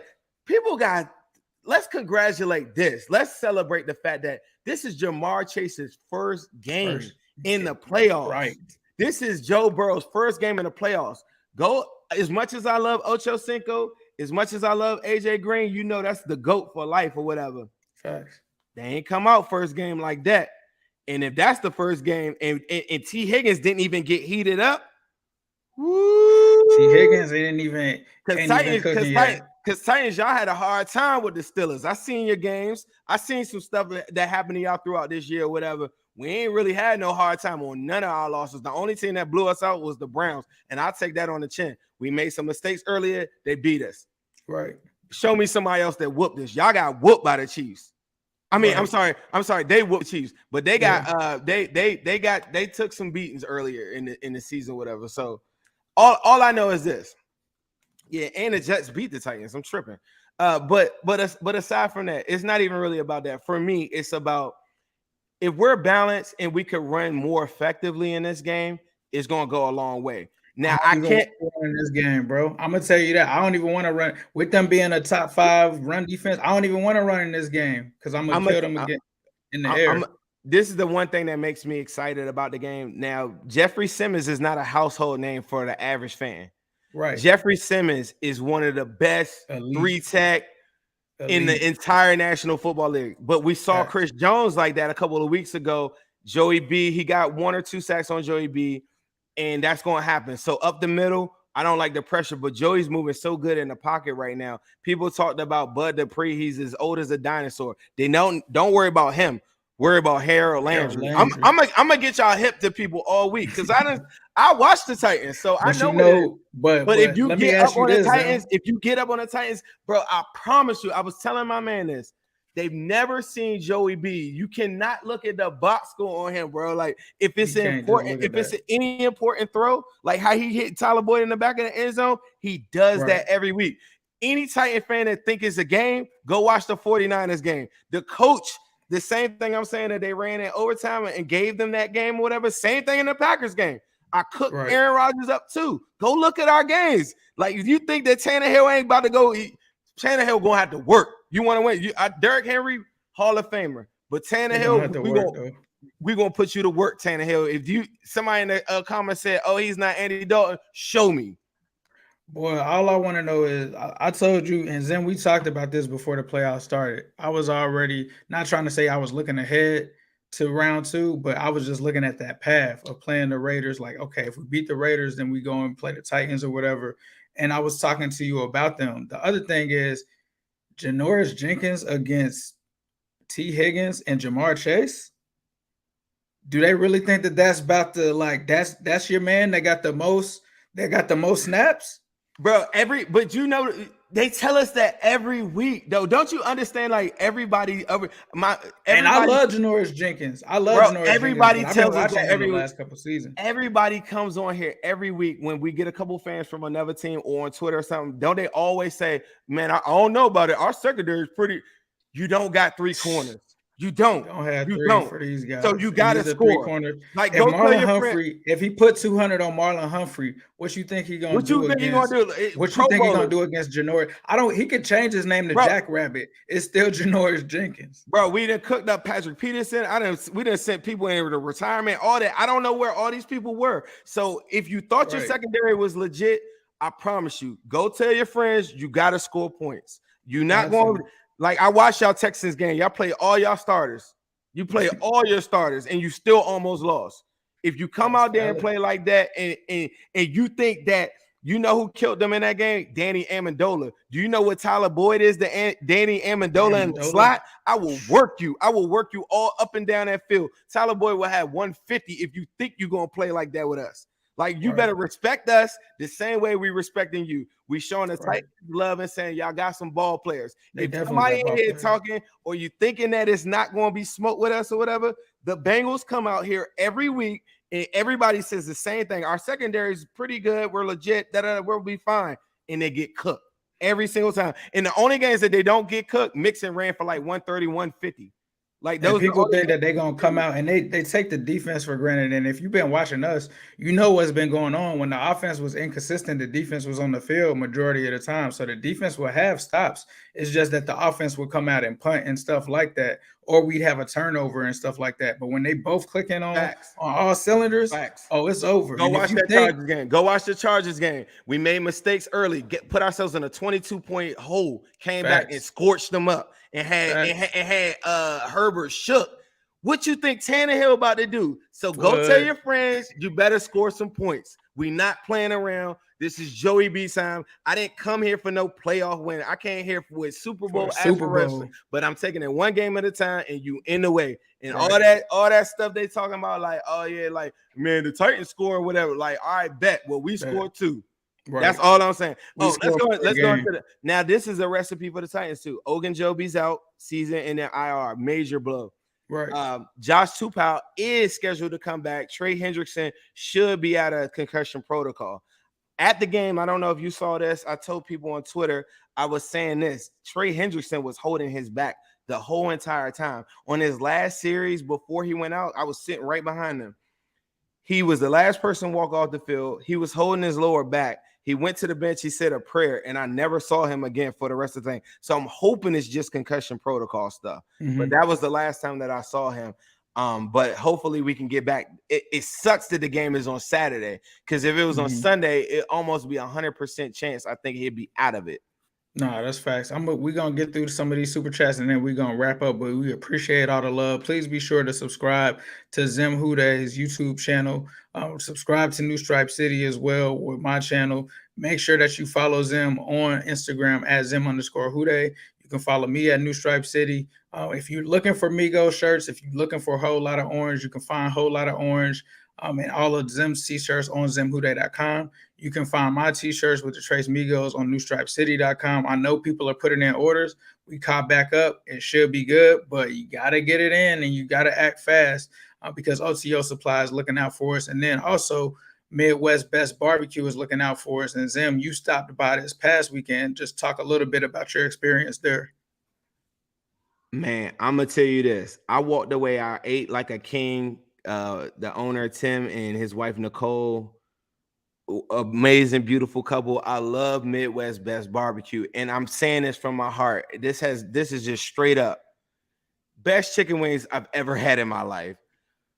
Let's congratulate this. Let's celebrate the fact that this is Jamar Chase's first game in the playoffs. Right. This is Joe Burrow's first game in the playoffs. As much as I love Ocho Cinco, as much as I love AJ Green, that's the GOAT for life or whatever. Facts. They ain't come out first game like that. And if that's the first game and T. Higgins didn't even get heated up, T. Higgins didn't even because Titans, y'all had a hard time with the Steelers. I seen your games. I seen some stuff that happened to y'all throughout this year or whatever. We ain't really had no hard time on none of our losses. The only team that blew us out was the Browns, and I'll take that on the chin. We made some mistakes earlier. They beat us. Right. Show me somebody else that whooped us. Y'all got whooped by the Chiefs. I mean, I'm sorry. They whooped the Chiefs, but they got they took some beatings earlier in the season, whatever. So all I know is this. Yeah, and the Jets beat the Titans. I'm tripping. But aside from that, it's not even really about that. For me, it's about, if we're balanced and we could run more effectively in this game, it's going to go a long way. Now, I can't in this game, bro. I'm going to tell you that. I don't even want to run with them being a top 5 run defense. I don't even want to run in this game because I'm going to kill them again in the air. This is the one thing that makes me excited about the game. Now, Jeffrey Simmons is not a household name for the average fan. Right. Jeffrey Simmons is one of the best 3-tech in the entire National Football League. But we saw Chris Jones like that a couple of weeks ago. Joey B, he got 1 or 2 sacks on Joey B, and that's going to happen. So up the middle, I don't like the pressure, but Joey's moving so good in the pocket right now. People talked about Bud Dupree. He's as old as a dinosaur. They don't worry about him. Worry about Harold Landry. I'm gonna get y'all hip to people all week because I watched the Titans, so I know. But if you get up on the Titans, bro, I promise you, I was telling my man this. They've never seen Joey B. You cannot look at the box score on him, bro. Like if it's important, if it's any important throw, like how he hit Tyler Boyd in the back of the end zone, he does that every week. Any Titan fan that think it's a game, go watch the 49ers game. The coach, the same thing I'm saying that they ran in overtime and gave them that game or whatever. Same thing in the Packers game. I cooked Aaron Rodgers up too. Go look at our games. Like if you think that Tannehill ain't about to go, Tannehill gonna have to work. You want to win? Derrick Henry, Hall of Famer, but Tannehill, we gonna put you to work, Tannehill. If somebody in the comments said, "Oh, he's not Andy Dalton," show me. Boy, all I want to know is I told you, and then we talked about this before the playoffs started. I was already not trying to say I was looking ahead to round 2, but I was just looking at that path of playing the Raiders. Like, okay, if we beat the Raiders, then we go and play the Titans or whatever. And I was talking to you about them. The other thing is Janoris Jenkins against T. Higgins and Jamar Chase. Do they really think that that's about to that's your man? They got the most snaps? Bro, but they tell us that every week, though. Don't you understand? Like everybody, and I love Janoris Jenkins. Everybody tells us that every last couple seasons. Everybody comes on here every week when we get a couple fans from another team or on Twitter or something. Don't they always say, "Man, I don't know about it. Our secondary is pretty." You don't got 3 corners. You don't have you 3 don't. for these guys. So you got to score. Like if Marlon Humphrey, if he put 200 on Marlon Humphrey, what you think he gonna do? What you think he gonna do against Janoris? He could change his name to Jack Rabbit. It's still Janoris Jenkins. Bro, we done cooked up Patrick Peterson. We done sent people into retirement. All that. I don't know where all these people were. So if you thought your secondary was legit, I promise you, go tell your friends you got to score points. You're not going. Like I watched y'all Texans game. Y'all play all y'all starters. You play all your starters, and you still almost lost. If you come out there and play like that, and you think that you know who killed them in that game, Danny Amendola. Do you know what Tyler Boyd is? Danny Amendola in the slot. I will work you. I will work you all up and down that field. Tyler Boyd will have 150 if you think you're gonna play like that with us. Like you better respect us the same way we respecting you. We showing the type of love and saying y'all got some ball players. If somebody in here talking or you thinking that it's not going to be smoked with us or whatever, the Bengals come out here every week and everybody says the same thing. Our secondary is pretty good. We're legit. We'll be fine. And they get cooked every single time. And the only games that they don't get cooked, Mixon ran for like 130, 150. Like those people think that they're gonna come out and they take the defense for granted. And if you've been watching us, you know what's been going on. When the offense was inconsistent, the defense was on the field majority of the time. So the defense will have stops. It's just that the offense will come out and punt and stuff like that, or we'd have a turnover and stuff like that. But when they both click in on all cylinders, it's over. Go watch that Chargers game. Go watch the Chargers game. We made mistakes early. Put ourselves in a 22-point hole. Came back and scorched them up. And had Herbert shook. What you think Tannehill about to do? So go tell your friends you better score some points. We not playing around. This is Joey B time. I didn't come here for no playoff win. I came here with Super Bowl aspirations, but I'm taking it one game at a time, and you in the way. And all that stuff they talking about, like, oh yeah, like man, the Titans score or whatever. Like, all right, bet. Well, we scored too. Right. That's all I'm saying. Let's go into now. This is a recipe for the Titans too. Ogunjobi's out, season in their IR, major blow. Right. Josh Tupou is scheduled to come back. Trey Hendrickson should be out of concussion protocol. At the game, I don't know if you saw this. I told people on Twitter, I was saying this. Trey Hendrickson was holding his back the whole entire time. On his last series before he went out, I was sitting right behind him. He was the last person to walk off the field. He was holding his lower back. He went to the bench. He said a prayer, and I never saw him again for the rest of the thing. So I'm hoping it's just concussion protocol stuff. Mm-hmm. But that was the last time that I saw him. But hopefully we can get back. It sucks that the game is on Saturday because if it was on Sunday, it almost be 100% chance I think he'd be out of it. No, that's facts. We're gonna get through some of these super chats and then we're gonna wrap up. But we appreciate all the love. Please be sure to subscribe to Zim Huday's YouTube channel. Subscribe to New Stripe City as well with my channel. Make sure that you follow Zim on Instagram at Zim_Huday. You can follow me at New Stripe City. If you're looking for Migos shirts, if you're looking for a whole lot of orange, you can find a whole lot of orange and all of Zim's t-shirts on ZimHuday.com. You can find my t-shirts with the Trace Migos on newstripecity.com. I know people are putting in orders. We caught back up. It should be good, but you got to get it in and you got to act fast because OTO Supply is looking out for us. And then also Midwest Best Barbecue is looking out for us. And Zim, you stopped by this past weekend. Just talk a little bit about your experience there. Man, I'm gonna tell you this. I walked away. I ate like a king. The owner Tim and his wife Nicole, amazing, beautiful couple. I love Midwest Best Barbecue, and I'm saying this from my heart. This is just straight up best chicken wings I've ever had in my life.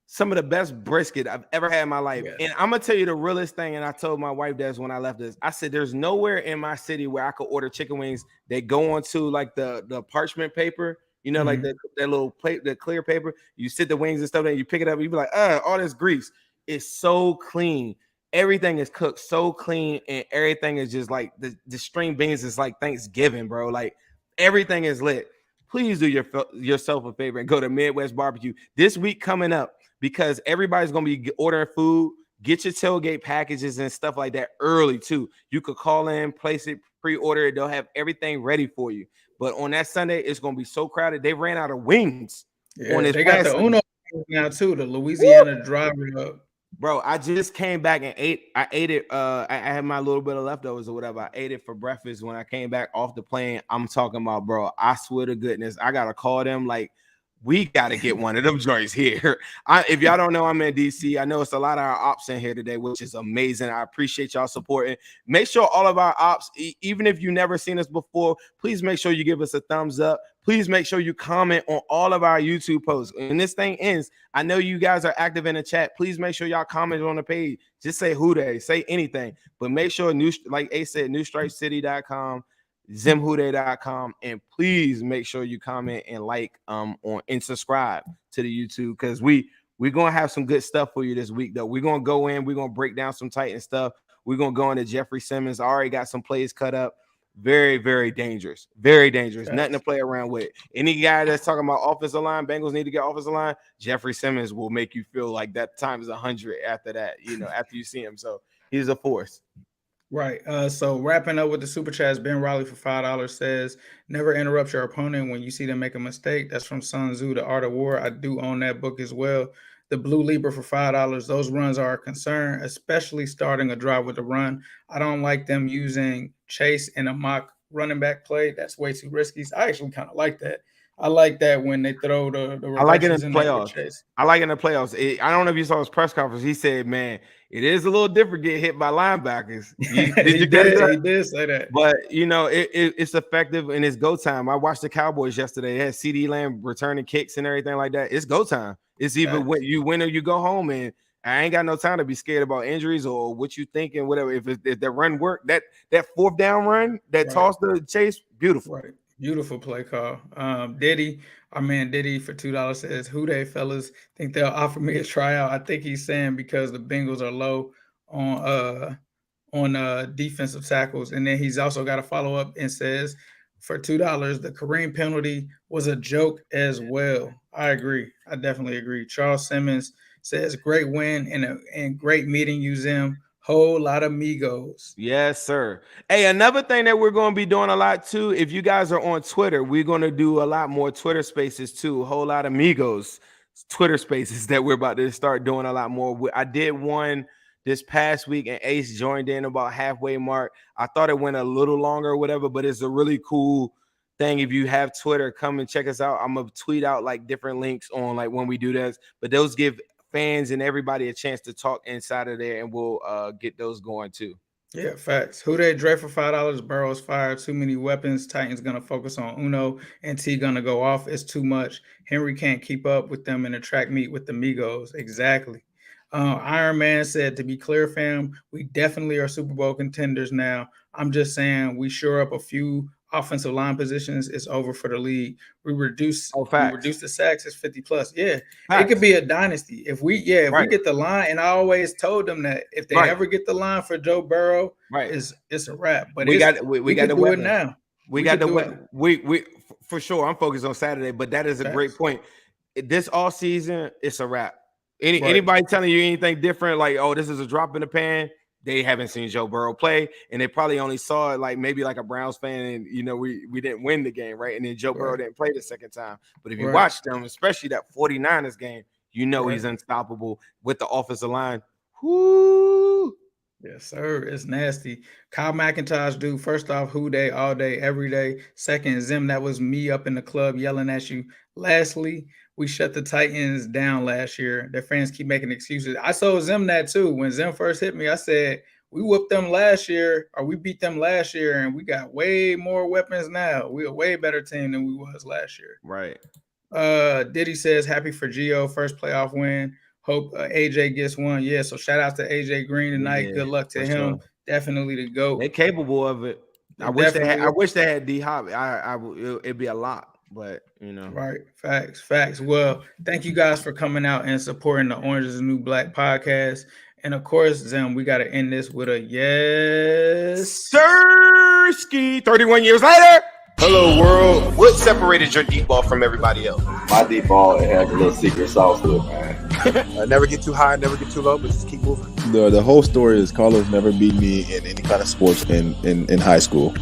Some of the best brisket I've ever had in my life. Yeah. And I'm gonna tell you the realest thing. And I told my wife this when I left this. I said, there's nowhere in my city where I could order chicken wings that go onto like the parchment paper, you know, like that little plate, the clear paper. You sit the wings and stuff, and you pick it up, and you be like, all this grease. It's so clean. Everything is cooked so clean, and everything is just like the string beans is like Thanksgiving, bro. Like everything is lit. Please do yourself a favor and go to Midwest Barbecue this week coming up, because everybody's going to be ordering food. Get your tailgate packages and stuff like that early too. You could call in, place it, pre-order it. They'll have everything ready for you. But on that Sunday, it's going to be so crowded. They ran out of wings. Yeah, on this they got the Sunday. Uno now too, the Louisiana driver up. Bro, I just came back and ate. I ate it. I had my little bit of leftovers or whatever. I ate it for breakfast when I came back off the plane. I'm talking about, bro. I swear to goodness, I gotta call them. Like, we gotta get one of them joints here. If y'all don't know, I'm in DC. I know it's a lot of our ops in here today, which is amazing. I appreciate y'all supporting. Make sure all of our ops, even if you never seen us before, please make sure you give us a thumbs up. Please make sure you comment on all of our YouTube posts. When this thing ends, I know you guys are active in the chat. Please make sure y'all comment on the page. Just say Huday, say anything. But make sure, like Ace said, newstripecity.com, zimhuday.com, and please make sure you comment and like and subscribe to the YouTube, because we're gonna have some good stuff for you this week, though. We're gonna go in, we're gonna break down some Titan stuff. We're gonna go into Jeffrey Simmons. I already got some plays cut up. Very, very dangerous. Very dangerous. Yes. Nothing to play around with. Any guy that's talking about offensive line, Bengals need to get offensive line, Jeffrey Simmons will make you feel like that time is 100 after that, after you see him. So he's a force. Right. So wrapping up with the super chats, Ben Riley for $5 says, never interrupt your opponent when you see them make a mistake. That's from Sun Tzu, The Art of War. I do own that book as well. The Blue Libra for $5. Those runs are a concern, especially starting a drive with a run. I don't like them using Chase in a mock running back play. That's way too risky. I actually kind of like that. I like that when they throw the I like it in the playoffs. I like it in the playoffs. I don't know if you saw his press conference. He said, man, it is a little different getting hit by linebackers. He did say that. But, it's effective and it's go time. I watched the Cowboys yesterday. They had CD Lamb returning kicks and everything like that. It's go time. It's either when you win or you go home, and I ain't got no time to be scared about injuries or what you thinking, whatever. If the run worked, that fourth down run, that toss to Chase, beautiful. Right. Beautiful play call. Diddy, our man Diddy for $2 says, Huday fellas think they'll offer me a tryout. I think he's saying because the Bengals are low on defensive tackles. And then he's also got a follow-up and says, for $2, the Kareem penalty was a joke as well. I agree. I definitely agree. Charles Simmons says, great win and great meeting you, Zim. Whole lot of Migos. Yes, sir. Hey, another thing that we're going to be doing a lot too, if you guys are on Twitter, we're going to do a lot more Twitter spaces too. A whole lot of Migos Twitter spaces that we're about to start doing a lot more. I did one this past week, and Ace joined in about halfway mark. I thought it went a little longer or whatever, but it's a really cool thing. If you have Twitter, come and check us out. I'm going to tweet out like different links on like when we do this, but those give fans and everybody a chance to talk inside of there, and we'll get those going too. Yeah, facts. Huday Dre for $5. Burrow's fired. Too many weapons. Titans gonna focus on Uno, and T gonna go off. It's too much. Henry can't keep up with them in a track meet with the Migos. Exactly. Iron Man said, to be clear, fam, we definitely are Super Bowl contenders now. I'm just saying we shore up a few offensive line positions, it's over for the league. We reduce facts. the sacks, it's 50+. Yeah, Facts. it could be a dynasty if we Right. get the line. And I always told them that if they Right. ever get the line for Joe Burrow, Right. it's a wrap. But we got could the do it weapons now. We got the we for sure. I'm focused on Saturday, but that is a great point. This all season, it's a wrap. Anybody telling you anything different, like, oh, this is a drop in the pan, they haven't seen Joe Burrow play, and they probably only saw it like maybe like a Browns fan, and we didn't win the game, right? And then Joe Burrow didn't play the second time. But if you watch them, especially that 49ers game, he's unstoppable with the offensive line. Whoo! Yes, sir. It's nasty. Kyle McIntosh, dude. First off, who day, all day, every day. Second, Zim, that was me up in the club yelling at you. Lastly, we shut the Titans down last year. Their fans keep making excuses. I told Zim that too. When Zim first hit me, I said, we whooped them last year, or we beat them last year, and we got way more weapons now. We're a way better team than we was last year. Right. Diddy says, happy for Gio, first playoff win. Hope AJ gets one. Yeah, so shout out to AJ Green tonight. Good luck to him. Sure. Definitely the GOAT. They're capable of it. I wish they had D Hop. It'd be a lot, but Right. Facts. Well, thank you guys for coming out and supporting the Orange is the New Black podcast. And of course, Zim, we got to end this with a yes. Sirski. 31 years later. Hello, world. What separated your deep ball from everybody else? My deep ball, it has a little secret sauce to it, man. Never get too high, never get too low, but just keep moving. The whole story is Carlos never beat me in any kind of sports in high school.